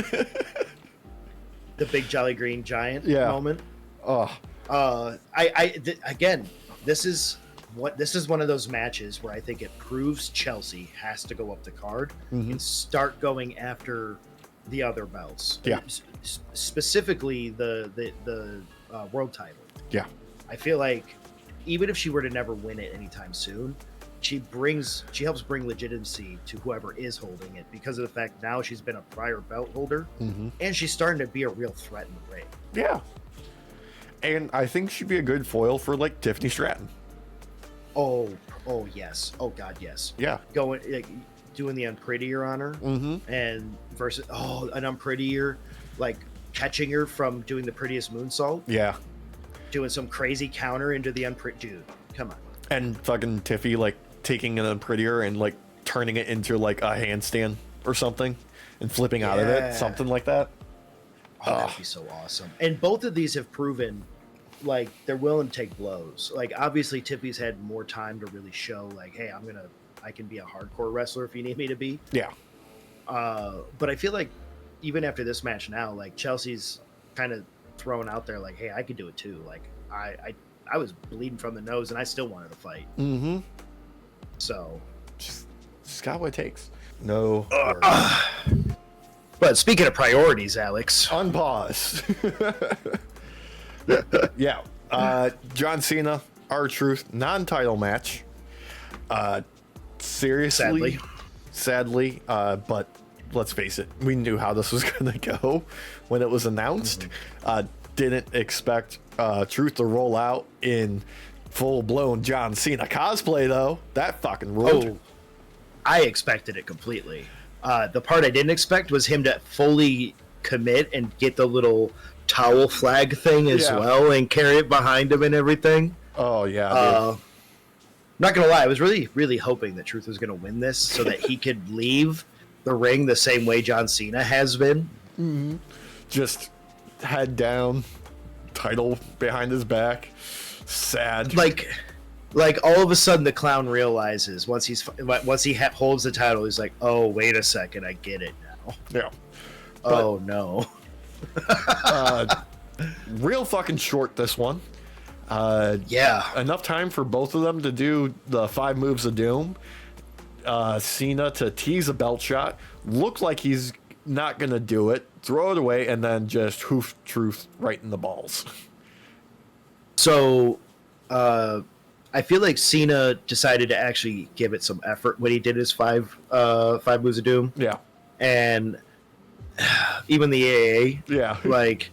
The big jolly green giant moment. Again, this is one of those matches where I think it proves Chelsea has to go up the card and start going after the other belts. Yeah. Specifically the world title. Yeah. I feel like even if she were to never win it anytime soon, she helps bring legitimacy to whoever is holding it because of the fact now she's been a prior belt holder and she's starting to be a real threat in the ring. Yeah. And I think she'd be a good foil for like Tiffany Stratton. Oh yes. Oh God, yes. Yeah. Going like doing the Unprettier on her and versus an Unprettier, like catching her from doing the prettiest moonsault. Yeah. Doing some crazy counter into the dude. Come on. And fucking Tiffy like taking an Unprettier and like turning it into like a handstand or something and flipping out of it, something like that. Oh, that'd be so awesome. And both of these have proven like they're willing to take blows. Like obviously Tiffy's had more time to really show like, hey, I can be a hardcore wrestler if you need me to be. Yeah. But I feel like even after this match now, like Chelsea's kind of thrown out there like, hey, I could do it too. Like I was bleeding from the nose and I still wanted to fight. So just got what it takes. No. But speaking of priorities, Alex. Unpause. Yeah. John Cena, R-Truth, non-title match. Seriously. Sadly. But let's face it, we knew how this was going to go when it was announced. Didn't expect Truth to roll out in full-blown John Cena cosplay, though. That fucking ruled. Oh, I expected it completely. The part I didn't expect was him to fully commit and get the little towel flag thing as well and carry it behind him and everything. Oh, yeah. Not going to lie, I was really, really hoping that Truth was going to win this so that he could leave the ring the same way John Cena has been. Just head down, title behind his back, sad. Like all of a sudden the clown realizes once he holds the title, he's like, oh, wait a second, I get it now. Yeah. Oh no. Real fucking short, this one. Enough time for both of them to do the 5 moves of doom. Cena to tease a belt shot. Looked like he's not gonna do it. Throw it away and then just hoof Truth right in the balls. So, I feel like Cena decided to actually give it some effort when he did his 5 moves of doom. Yeah. And even the AA. Yeah. Like,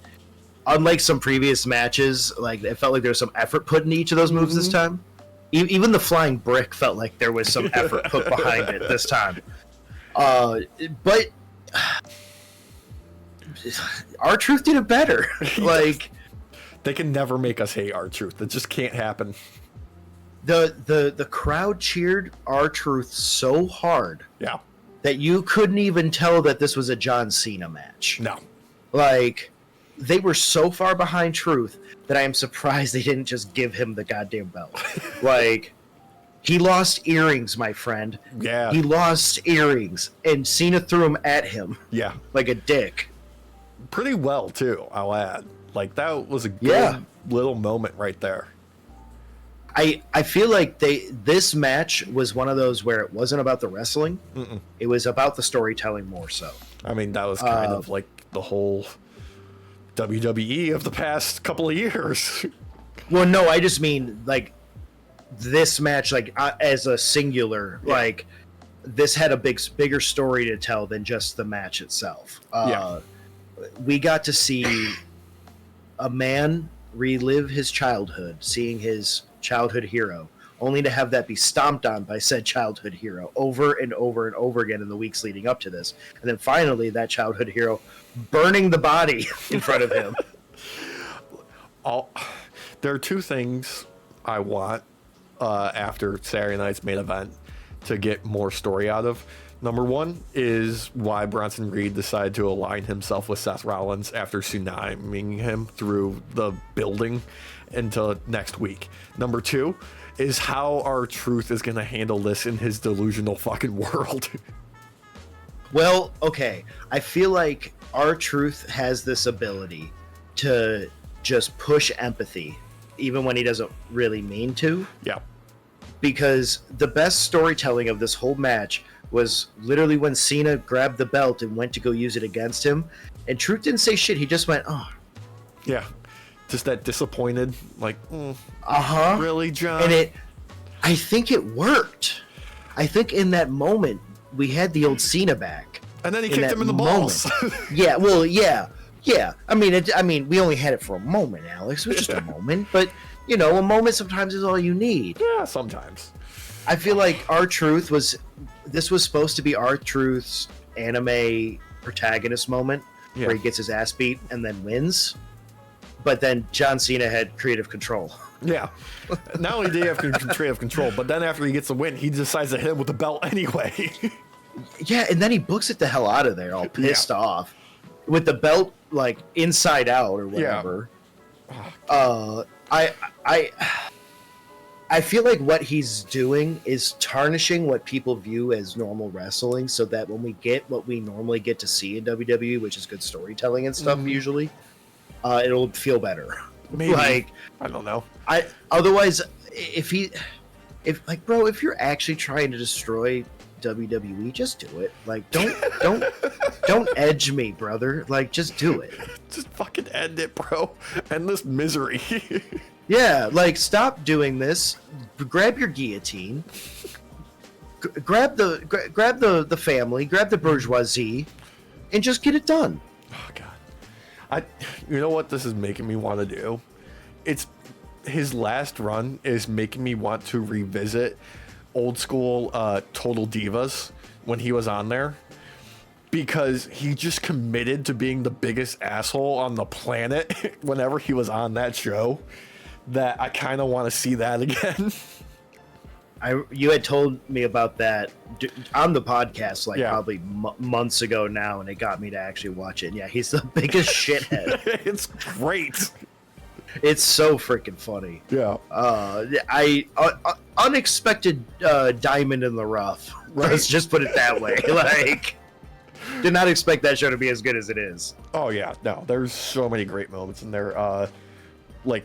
unlike some previous matches, like it felt like there was some effort put into each of those moves this time. Even the flying brick felt like there was some effort put behind it this time. But R-Truth did it better. Like, they can never make us hate R-Truth. It just can't happen. The crowd cheered R-Truth so hard Yeah. that you couldn't even tell that this was a John Cena match. No. Like, they were so far behind Truth that I am surprised they didn't just give him the goddamn belt. Like, he lost earrings, my friend. Yeah. He lost earrings, and Cena threw them at him. Yeah. Like a dick. Pretty well, too, I'll add. Like, that was a good little moment right there. I feel like this match was one of those where it wasn't about the wrestling. Mm-mm. It was about the storytelling more so. I mean, that was kind of like the whole WWE of the past couple of years. Well, no, I just mean like this match, like as a singular, like this had a bigger story to tell than just the match itself. We got to see a man relive his childhood, seeing his childhood hero, only to have that be stomped on by said childhood hero over and over and over again in the weeks leading up to this. And then finally that childhood hero burning the body in front of him. There are two things I want after Saturday night's main event to get more story out of. Number one is why Bronson Reed decided to align himself with Seth Rollins after tsunamiing him through the building until next week. Number two is how R-Truth is going to handle this in his delusional fucking world. Well, okay. I feel like R-Truth has this ability to just push empathy, even when he doesn't really mean to. Yeah. Because the best storytelling of this whole match was literally when Cena grabbed the belt and went to go use it against him. And Truth didn't say shit. He just went, oh. Yeah. Just that disappointed, like, really, John? And I think it worked. I think in that moment, we had the old Cena back. And then he kicked him in the balls. Yeah, well, yeah. I mean, we only had it for a moment, Alex. It was just a moment. But, you know, a moment sometimes is all you need. Yeah, sometimes. I feel like R-Truth this was supposed to be R-Truth's anime protagonist moment, where he gets his ass beat and then wins. But then John Cena had creative control. Yeah. Not only did he have creative control, but then after he gets the win, he decides to hit him with the belt anyway. Yeah, and then he books it the hell out of there, all pissed off. With the belt, like, inside out or whatever. Yeah. I feel like what he's doing is tarnishing what people view as normal wrestling, so that when we get what we normally get to see in WWE, which is good storytelling and stuff, usually, it'll feel better. Maybe. Like, I don't know. Otherwise, if you're actually trying to destroy WWE, just do it. Like, don't edge me, brother. Like, just do it. Just fucking end it, bro. End this misery. Yeah, like, stop doing this. Grab your guillotine. Grab the family. Grab the bourgeoisie, and just get it done. Oh God. You know what this is making me want to do? It's his last run is making me want to revisit old school Total Divas when he was on there, because he just committed to being the biggest asshole on the planet whenever he was on that show, that I kind of want to see that again. You had told me about that on the podcast probably months ago now, and it got me to actually watch it. And yeah, he's the biggest shithead. It's great. It's so freaking funny. Yeah. Unexpected diamond in the rough. Right? Let's just put it that way. Like, did not expect that show to be as good as it is. Oh yeah, no, there's so many great moments in there. Like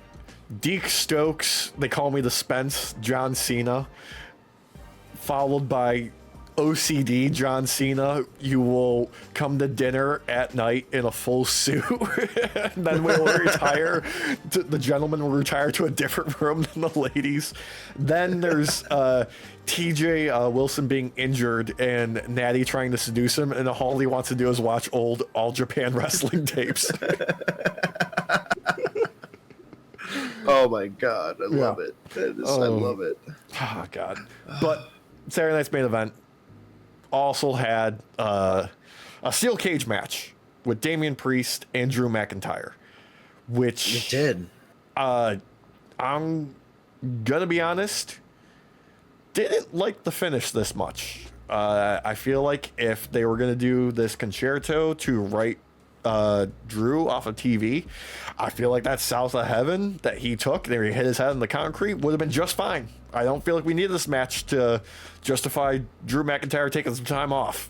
Deke Stokes, they call me the Spence, John Cena, followed by OCD John Cena. You will come to dinner at night in a full suit. And then we'll retire. The gentlemen will retire to a different room than the ladies. Then there's TJ Wilson being injured and Natty trying to seduce him, and all he wants to do is watch old All Japan wrestling tapes. Oh my God, I love it. I love it. Oh God. But Saturday night's main event also had a steel cage match with Damian Priest and Drew McIntyre, which it did. I'm gonna be honest, didn't like the finish this much. I feel like if they were going to do this concerto to write Drew off of TV, I feel like that South of Heaven that he took and he hit his head in the concrete would have been just fine. I don't feel like we need this match to justify Drew McIntyre taking some time off.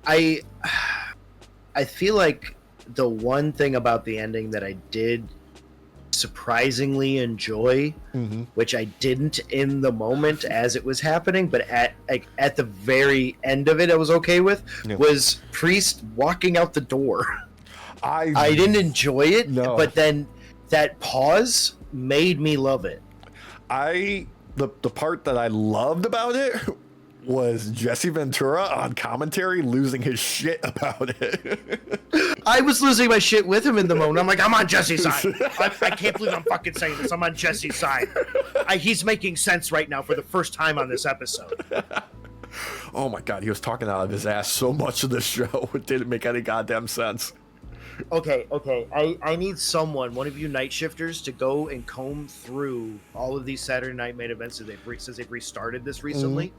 I feel like the one thing about the ending that I did surprisingly enjoy, which I didn't in the moment as it was happening, but at the very end of it I was okay with, was Priest walking out the door. I didn't enjoy it, but then that pause made me love it. The part that I loved about it was Jesse Ventura on commentary losing his shit about it. I was losing my shit with him in the moment. I'm like, I'm on Jesse's side. I can't believe I'm fucking saying this. I'm on Jesse's side. He's making sense right now for the first time on this episode. Oh my God, he was talking out of his ass so much of this show. It didn't make any goddamn sense. Okay. I need someone, one of you night shifters, to go and comb through all of these Saturday Night main events since they've restarted this recently.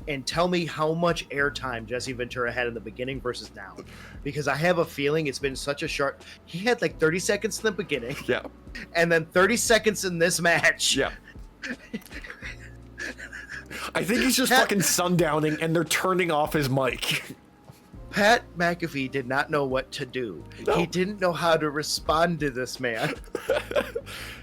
And tell me how much airtime Jesse Ventura had in the beginning versus now. Because I have a feeling it's been such a short... He had like 30 seconds in the beginning. Yeah. And then 30 seconds in this match. Yeah. I think he's just fucking sundowning and they're turning off his mic. Pat McAfee did not know what to do. No. He didn't know how to respond to this man.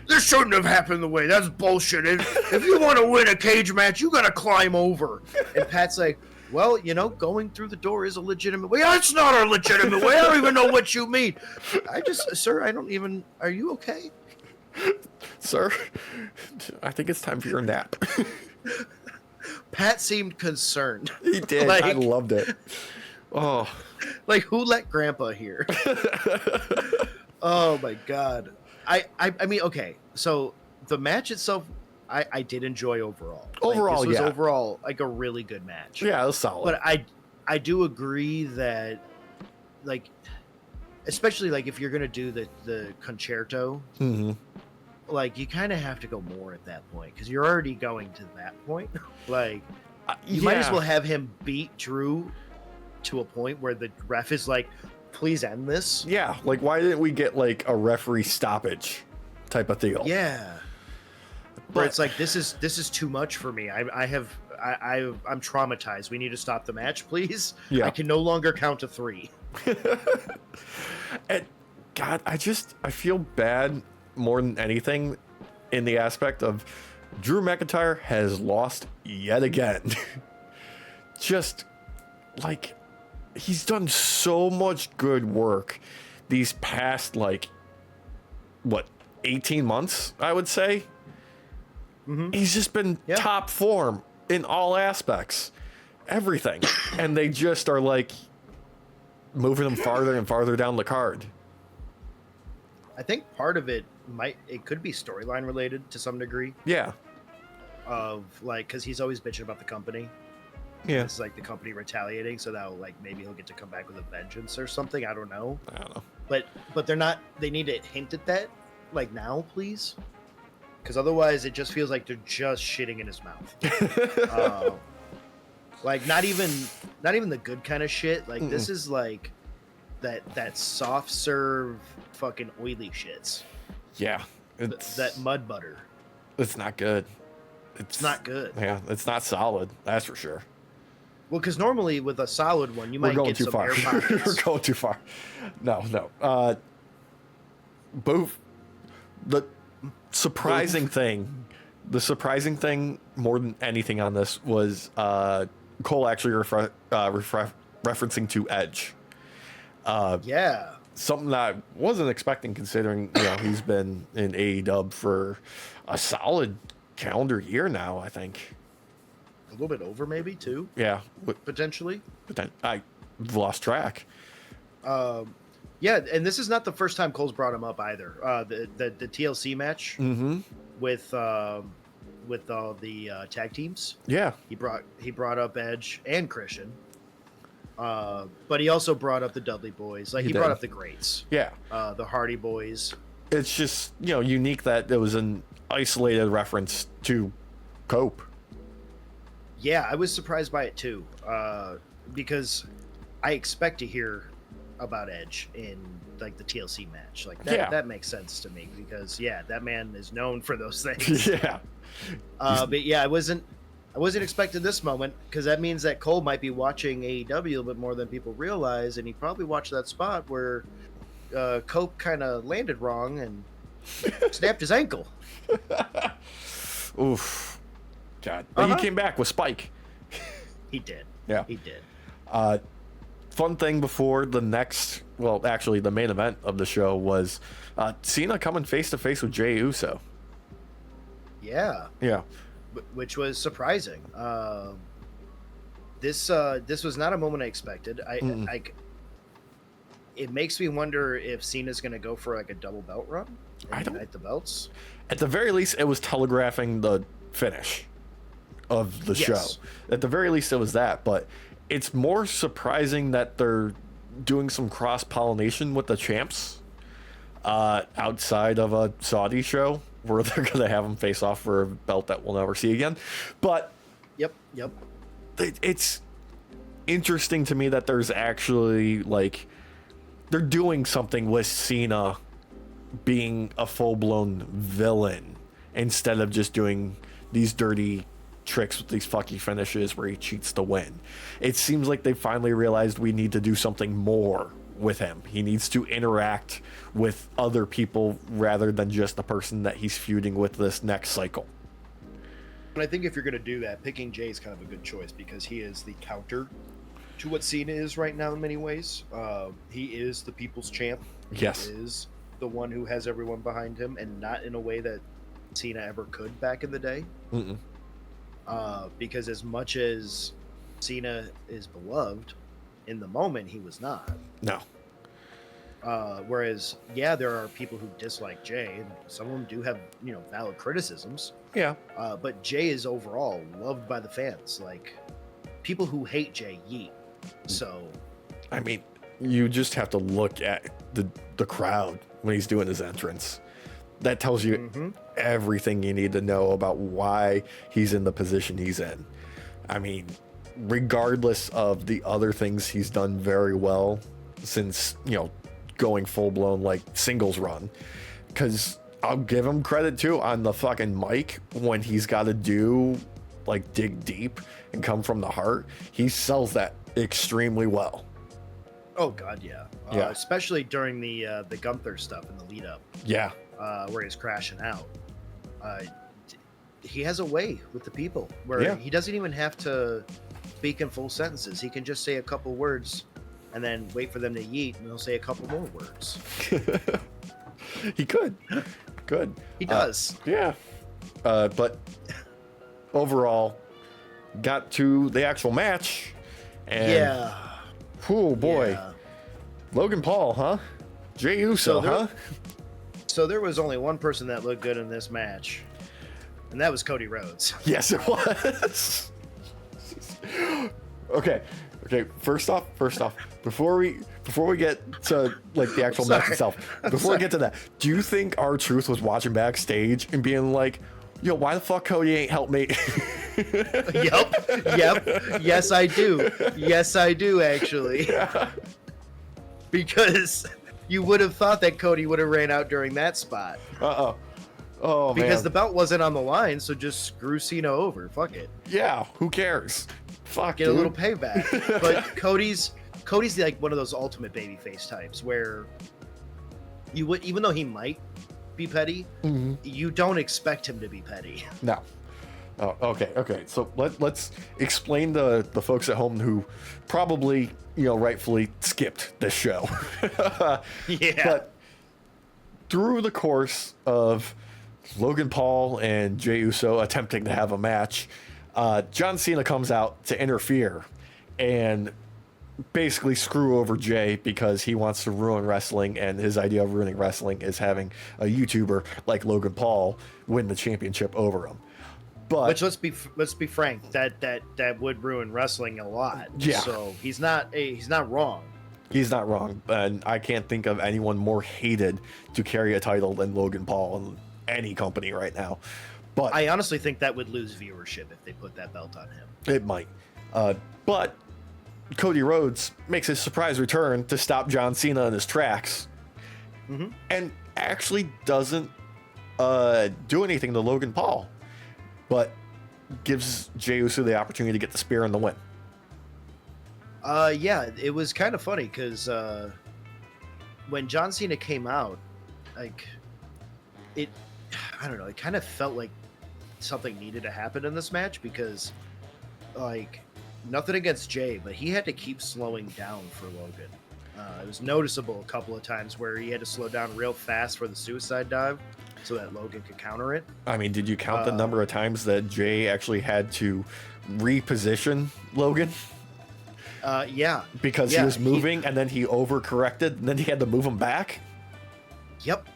This shouldn't have happened the way. That's bullshit. If you want to win a cage match, you got to climb over. And Pat's like, well, going through the door is a legitimate way. It's not a legitimate way. I don't even know what you mean. Sir, I don't even... Are you okay? Sir, I think it's time for your nap. Pat seemed concerned. He did. I loved it. Oh. Like, who let Grandpa here? Oh, my God. I mean, okay, so the match itself, I did enjoy overall. Overall, this was overall like a really good match. Yeah, it was solid. But I do agree that, like, especially like if you're gonna do the concerto, like you kind of have to go more at that point because you're already going to that point. Like, you might as well have him beat Drew to a point where the ref is like, please end this. Yeah, like why didn't we get like a referee stoppage type of deal? Yeah, where it's like this is too much for me. I'm traumatized. We need to stop the match, please. Yeah, I can no longer count to 3. And God, I feel bad more than anything in the aspect of Drew McIntyre has lost yet again. Just like. He's done so much good work these past, 18 months, I would say. He's just been top form in all aspects. Everything. And they just are, moving him farther and farther down the card. I think part of it could be storyline related to some degree. Yeah. Because he's always bitching about the company. Yeah, it's like the company retaliating, so that maybe he'll get to come back with a vengeance or something. I don't know. But they're not. They need to hint at that now, please, because otherwise it just feels like they're just shitting in his mouth. Not even the good kind of shit. This is that soft serve fucking oily shits. Yeah, that mud butter. It's not good. It's not good. Yeah, it's not solid. That's for sure. Well, because normally with a solid one, you might get some air pockets. We're going too far. No. Both. The surprising thing more than anything on this was Cole actually referencing to Edge. Yeah. Something that I wasn't expecting, considering he's been in AEW for a solid calendar year now, I think. A little bit over, maybe, too. Yeah. Potentially. I've lost track. Yeah, and this is not the first time Cole's brought him up either. The TLC match with all the tag teams. Yeah. He brought up Edge and Christian. But he also brought up the Dudley Boys. He brought up the Greats. Yeah. The Hardy Boys. It's just, unique that there was an isolated reference to Cope. Yeah, I was surprised by it too, because I expect to hear about Edge in like the TLC match. Like that makes sense to me because that man is known for those things. Yeah. But yeah, I wasn't expecting this moment because that means that Cole might be watching AEW a little bit more than people realize, and he probably watched that spot where Cope kind of landed wrong and snapped his ankle. Oof. God. But he came back with Spike. He did. Yeah. He did. Fun thing before the next, well, actually the main event of the show was Cena coming face to face with Jey Uso. Yeah. Yeah. Which was surprising. This was not a moment I expected. It makes me wonder if Cena's going to go for like a double belt run and unite the belts. At the very least, it was telegraphing the finish of the show. At the very least, it was that. But it's more surprising that they're doing some cross-pollination with the champs outside of a Saudi show where they're going to have them face off for a belt that we'll never see again. But Yep. It's interesting to me that there's actually, like, they're doing something with Cena being a full-blown villain instead of just doing these dirty tricks with these fucky finishes where he cheats to win. It seems like they finally realized we need to do something more with him. He needs to interact with other people rather than just the person that he's feuding with this next cycle. And I think if you're going to do that, picking Jay is kind of a good choice because he is the counter to what Cena is right now in many ways. He is the people's champ. Yes. He is the one who has everyone behind him, and not in a way that Cena ever could back in the day. Because as much as Cena is beloved, in the moment he was not. No. Whereas, there are people who dislike Jay, and some of them do have, valid criticisms. Yeah. But Jay is overall loved by the fans. Like, people who hate Jay yeet. So, I mean, you just have to look at the crowd when he's doing his entrance. That tells you everything you need to know about why he's in the position he's in. I mean, regardless of the other things he's done very well since, going full-blown, like, singles run. Because I'll give him credit, too, on the fucking mic when he's got to do, like, dig deep and come from the heart. He sells that extremely well. Oh, God, yeah. Especially during the Gunther stuff in the lead-up. Yeah. Where he's crashing out. He has a way with the people where he doesn't even have to speak in full sentences. He can just say a couple words and then wait for them to yeet, and he'll say a couple more words. He could. Good. He does. Yeah. But overall, got to the actual match. And oh, boy. Yeah. Logan Paul, huh? Jey Uso, huh? So there was only one person that looked good in this match, and that was Cody Rhodes. Yes, it was. Okay. First off, before we get to, like, the actual match itself, before we get to that, do you think R-Truth was watching backstage and being like, "Yo, why the fuck Cody ain't helped me?" Yep. Yes, I do, actually. Yeah. Because you would have thought that Cody would have ran out during that spot. Oh, because man. the belt wasn't on the line, so just screw Cena over. Fuck it. Yeah, who cares? Fuck, Get a little payback. But Cody's like one of those ultimate babyface types where you would, even though he might be petty, you don't expect him to be petty. No. Oh, okay. So let's explain the folks at home who probably, rightfully skipped this show. Yeah. But through the course of Logan Paul and Jey Uso attempting to have a match, John Cena comes out to interfere and basically screw over Jay because he wants to ruin wrestling, and his idea of ruining wrestling is having a YouTuber like Logan Paul win the championship over him. But which let's be frank, that would ruin wrestling a lot. Yeah. So he's not wrong. He's not wrong, and I can't think of anyone more hated to carry a title than Logan Paul in any company right now. But I honestly think that would lose viewership if they put that belt on him. it might. But Cody Rhodes makes a surprise return to stop John Cena in his tracks, and actually doesn't do anything to Logan Paul, but gives Jey Uso the opportunity to get the spear and the win. Yeah, it was kind of funny because when John Cena came out, like I don't know, it kind of felt like something needed to happen in this match because, like, nothing against Jey, but he had to keep slowing down for Logan. It was noticeable a couple of times where he had to slow down real fast for the suicide dive so that Logan could counter it. I mean, did you count the number of times that Jey actually had to reposition Logan? Yeah. Because he was moving and then he overcorrected and then he had to move him back? Yep.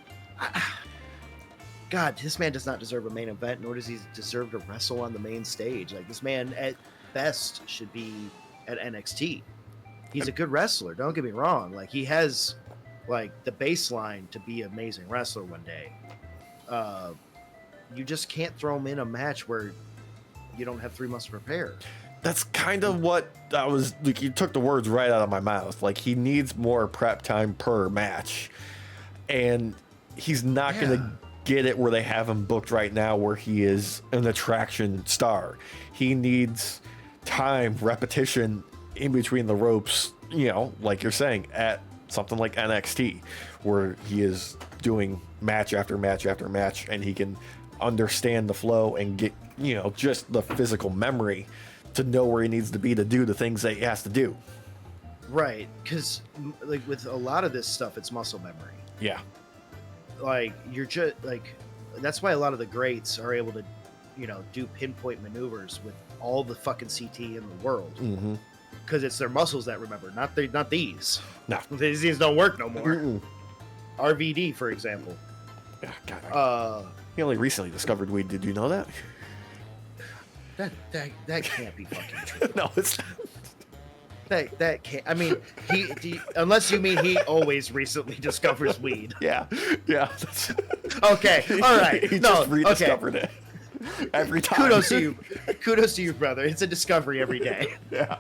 God, this man does not deserve a main event, nor does he deserve to wrestle on the main stage. Like, this man, at best, should be at NXT. He's a good wrestler, don't get me wrong. Like, he has, like, the baseline to be an amazing wrestler one day. You just can't throw him in a match where you don't have 3 months to prepare. That's kind of what I was, like, you took the words right out of my mouth. Like, he needs more prep time per match. And he's not going to get it where they have him booked right now where he is an attraction star. He needs time, repetition in between the ropes, you know, like you're saying, at something like NXT, where he is doing match after match after match, and he can understand the flow and get, you know, just the physical memory to know where he needs to be to do the things that he has to do. Right, because, like, with a lot of this stuff, it's muscle memory. Yeah. Like, you're just, like, that's why a lot of the greats are able to, you know, do pinpoint maneuvers with all the fucking CT in the world. Because it's their muscles that remember, not these. No. These don't work no more. RVD, for example. Yeah, God. He only recently discovered weed. Did you know that? That can't be fucking true. No, it's not. That can't. I mean, unless you mean he always recently discovers weed. Yeah. Okay. All right. He just rediscovered it every time. Kudos to you, brother. It's a discovery every day. Yeah.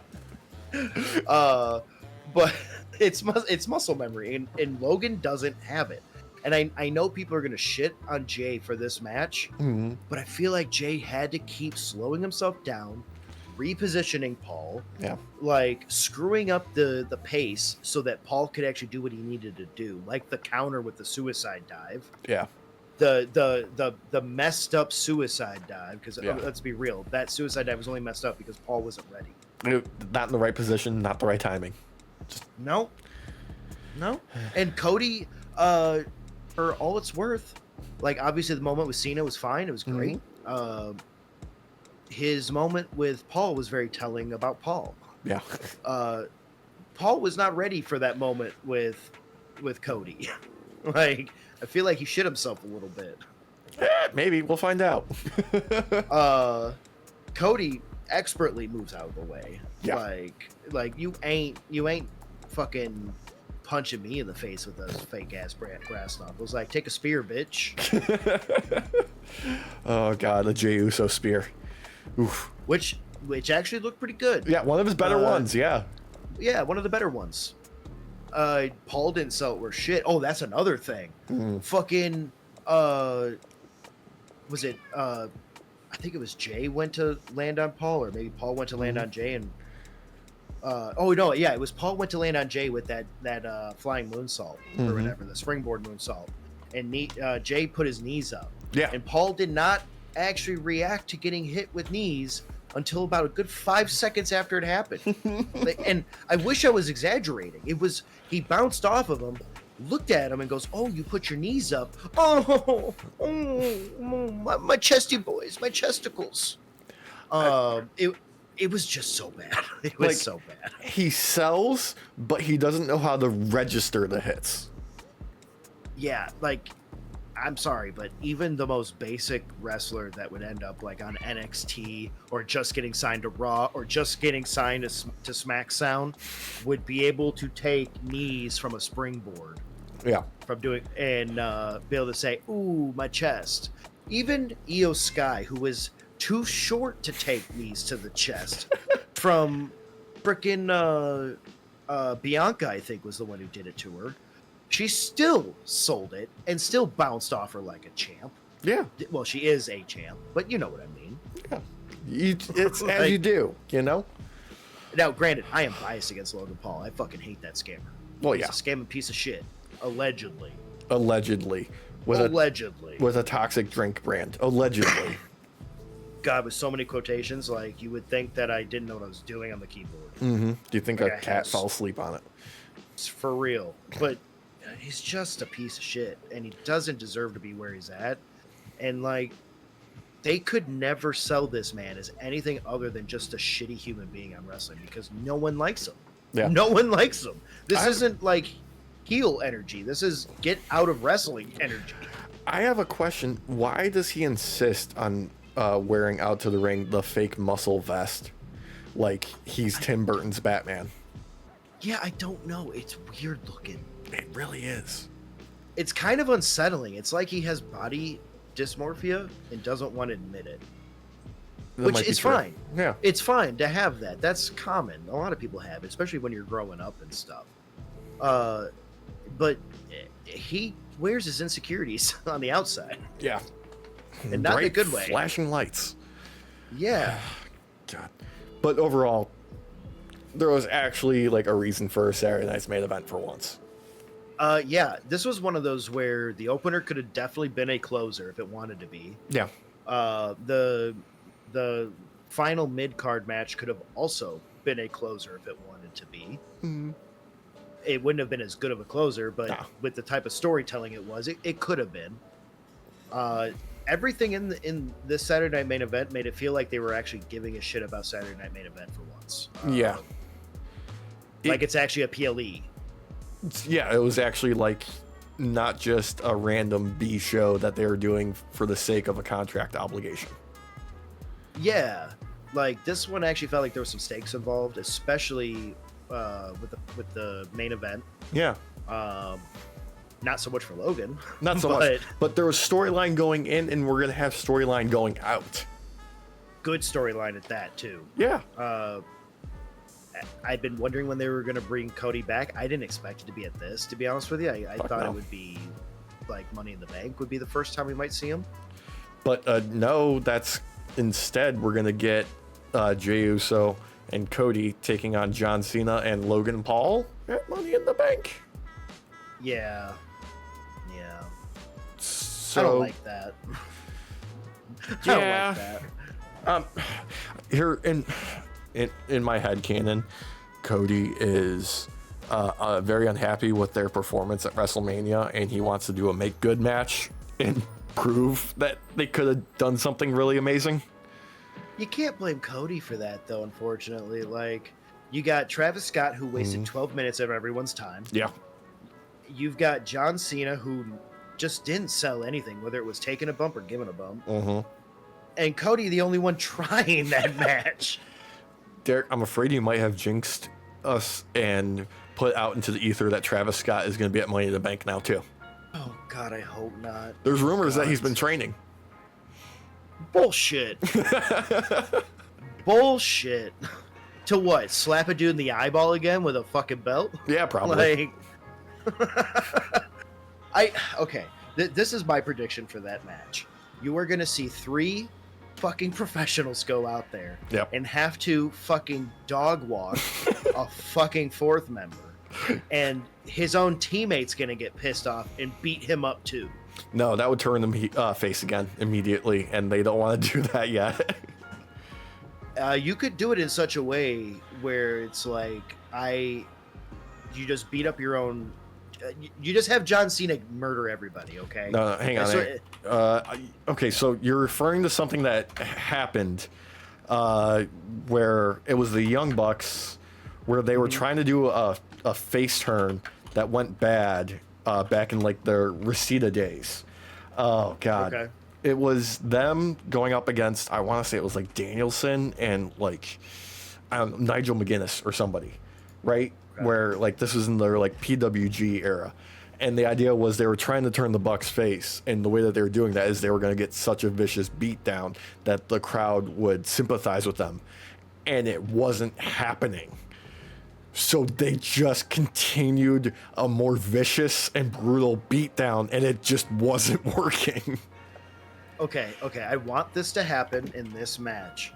But it's muscle memory, and Logan doesn't have it. And I know people are gonna shit on Jey for this match, but I feel like Jey had to keep slowing himself down, repositioning Paul, like screwing up the pace so that Paul could actually do what he needed to do, like the counter with the suicide dive. Yeah. The messed up suicide dive, because let's be real, that suicide dive was only messed up because Paul wasn't ready. Not in the right position, not the right timing. No. And Cody, for all it's worth, like, obviously the moment with Cena was fine, it was great. His moment with Paul was very telling about Paul. Yeah. Paul was not ready for that moment with Cody. Like, I feel like he shit himself a little bit. Maybe we'll find out. Cody expertly moves out of the way. Yeah. Like you ain't fucking punching me in the face with those fake ass brass knuckles. Like, take a spear, bitch. Oh god, the Jey Uso spear. Oof. Which actually looked pretty good. Yeah, one of his better ones. Yeah. Yeah, one of the better ones. Paul didn't sell it worth shit. Oh, that's another thing. Fucking was it I think it was Jey went to land on Paul, or maybe Paul went to land on Jey, and it was Paul went to land on Jey with that flying moonsault or whatever, the springboard moonsault, and Jey put his knees up. Yeah. And Paul did not actually react to getting hit with knees until about a good 5 seconds after it happened. And I wish I was exaggerating. He bounced off of him, looked at him, and goes, "Oh, you put your knees up. Oh, my chesty boys, my chesticles." It was just so bad. It was so bad. He sells, but he doesn't know how to register the hits. Yeah, like, I'm sorry, but even the most basic wrestler that would end up like on NXT or just getting signed to Raw or just getting signed to SmackDown would be able to take knees from a springboard. Yeah. From doing and be able to say, "Ooh, my chest." Even Io Sky, who was too short to take knees to the chest from frickin' Bianca, I think was the one who did it to her. She still sold it and still bounced off her like a champ. Yeah. Well, she is a champ, but you know what I mean. Yeah. It's as you do, you know? Now, granted, I am biased against Logan Paul. I fucking hate that scammer. Well, He's yeah. a scamming piece of shit. Allegedly. Allegedly. Allegedly. With a toxic drink brand. Allegedly. God, with so many quotations, like, you would think that I didn't know what I was doing on the keyboard. Mm-hmm. Do you think Like a cat fell asleep on it? It's for real. But he's just a piece of shit, and he doesn't deserve to be where he's at. And, like, they could never sell this man as anything other than just a shitty human being on wrestling because no one likes him. Yeah. No one likes him. This isn't like heel energy. This is get out of wrestling energy. I have a question. Why does he insist on wearing out to the ring the fake muscle vest like he's Tim Burton's Batman? Yeah, I don't know. It's weird looking. It really is. It's kind of unsettling. It's like he has body dysmorphia and doesn't want to admit it. That Which might be is true. fine. Yeah. It's fine to have that. That's common. A lot of people have it, especially when you're growing up and stuff. But he wears his insecurities on the outside. Yeah. And not in a good way. Flashing lights. Yeah. God. But overall, there was actually like a reason for Saturday night's main event for once. Yeah, this was one of those where the opener could have definitely been a closer if it wanted to be. Yeah. The final mid-card match could have also been a closer if it wanted to be. Mm-hmm. It wouldn't have been as good of a closer, but No. with the type of storytelling it was, it could have been. Everything in this Saturday Night Main Event made it feel like they were actually giving a shit about Saturday Night Main Event for once. Yeah. Like it's actually a PLE. Yeah, it was actually like not just a random B show that they were doing for the sake of a contract obligation. Yeah, like this one actually felt like there was some stakes involved, especially with the main event. Yeah. Not so much for Logan. Not so much. But there was storyline going in, and we're gonna have storyline going out. Good storyline at that too. Yeah. I've been wondering when they were going to bring Cody back. I didn't expect it to be at this, to be honest with you. I thought no. it would be like Money in the Bank would be the first time we might see him. But no, that's instead we're gonna get Jey Uso and Cody taking on John Cena and Logan Paul at Money in the Bank. Yeah. So I don't like that. Yeah. I don't like that. Here in my head canon, Cody is very unhappy with their performance at WrestleMania, and he wants to do a make good match and prove that they could have done something really amazing. You can't blame Cody for that, though, unfortunately. Like, you got Travis Scott, who wasted 12 minutes of everyone's time. Yeah. You've got John Cena, who just didn't sell anything, whether it was taking a bump or giving a bump. Mm-hmm. And Cody, the only one trying that match. Derek, I'm afraid you might have jinxed us and put out into the ether that Travis Scott is going to be at Money in the Bank now, too. Oh, God, I hope not. There's rumors that God. he's been training. Bullshit. Bullshit. To what? Slap a dude in the eyeball again with a fucking belt? Yeah, probably. Like, okay. This is my prediction for that match. You are going to see 3 fucking professionals go out there Yep. and have to fucking dog walk a fucking 4th member. And his own teammate's going to get pissed off and beat him up too. No, that would turn them face again immediately, and they don't want to do that yet. You could do it in such a way where it's like you just beat up your own. You just have John Cena murder everybody. Okay. No, hang on. Okay, so you're referring to something that happened where it was the Young Bucks, where they were trying to do a face turn that went bad back in like the Reseda days. Oh God. Okay. It was them going up against, I want to say it was like Danielson and like I don't know, Nigel McGuinness or somebody, right? Okay. Where like this was in their like PWG era, And the idea was they were trying to turn the Bucks face, and the way that they were doing that is they were going to get such a vicious beatdown that the crowd would sympathize with them, and it wasn't happening. So they just continued a more vicious and brutal beatdown, and it just wasn't working. Okay, I want this to happen in this match,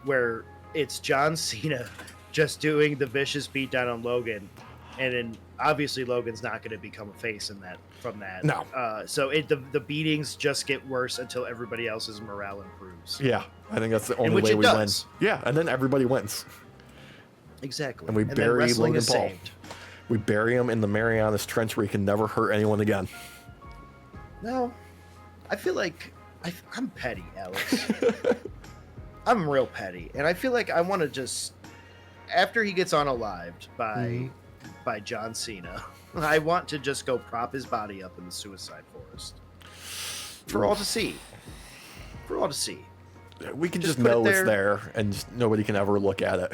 where it's John Cena just doing the vicious beatdown on Logan, and then obviously Logan's not going to become a face from that. No. So the beatings just get worse until everybody else's morale improves. Yeah, I think that's the only way we win. Yeah, and then everybody wins. Exactly. And we bury Logan Paul. Saved. We bury him in the Marianas Trench where he can never hurt anyone again. No, I feel like I'm petty, Alex. I'm real petty, and I feel like I want to just, after he gets unalived by John Cena, I want to just go prop his body up in the Suicide Forest for all to see. For all to see. We can just know it's there, and just nobody can ever look at it.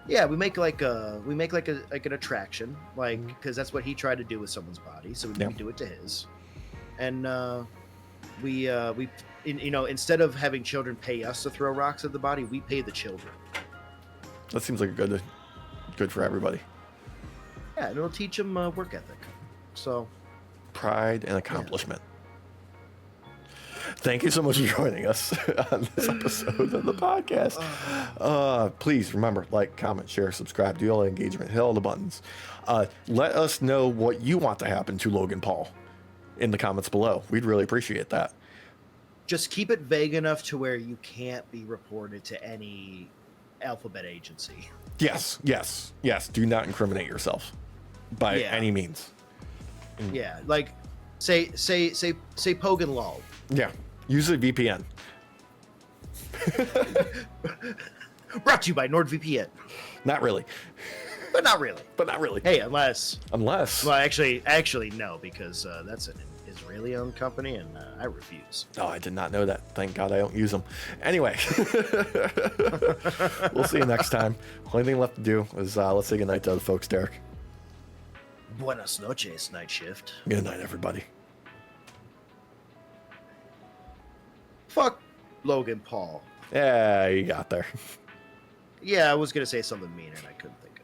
Yeah, we make like an attraction, like, because that's what he tried to do with someone's body, so we do it to his, and we instead of having children pay us to throw rocks at the body, we pay the children. That seems like a good for everybody. Yeah, and it'll teach them work ethic. So, pride and accomplishment. Yeah. Thank you so much for joining us on this episode of the podcast. Please remember, like, comment, share, subscribe, do all the engagement, hit all the buttons. Let us know what you want to happen to Logan Paul in the comments below. We'd really appreciate that. Just keep it vague enough to where you can't be reported to any alphabet agency. Yes. Do not incriminate yourself by any means. Yeah, like say Pogan Lol. Yeah, use a VPN. Brought to you by NordVPN. Not really. But not really. Hey, unless. Well, actually, no, because that's an Israeli-owned company, and I refuse. Oh, I did not know that. Thank God I don't use them. Anyway, we'll see you next time. Only thing left to do is let's say goodnight to the folks, Derek. Buenas noches, night shift. Good night, everybody. Fuck Logan Paul. Yeah, you got there. Yeah, I was going to say something meaner and I couldn't think of it.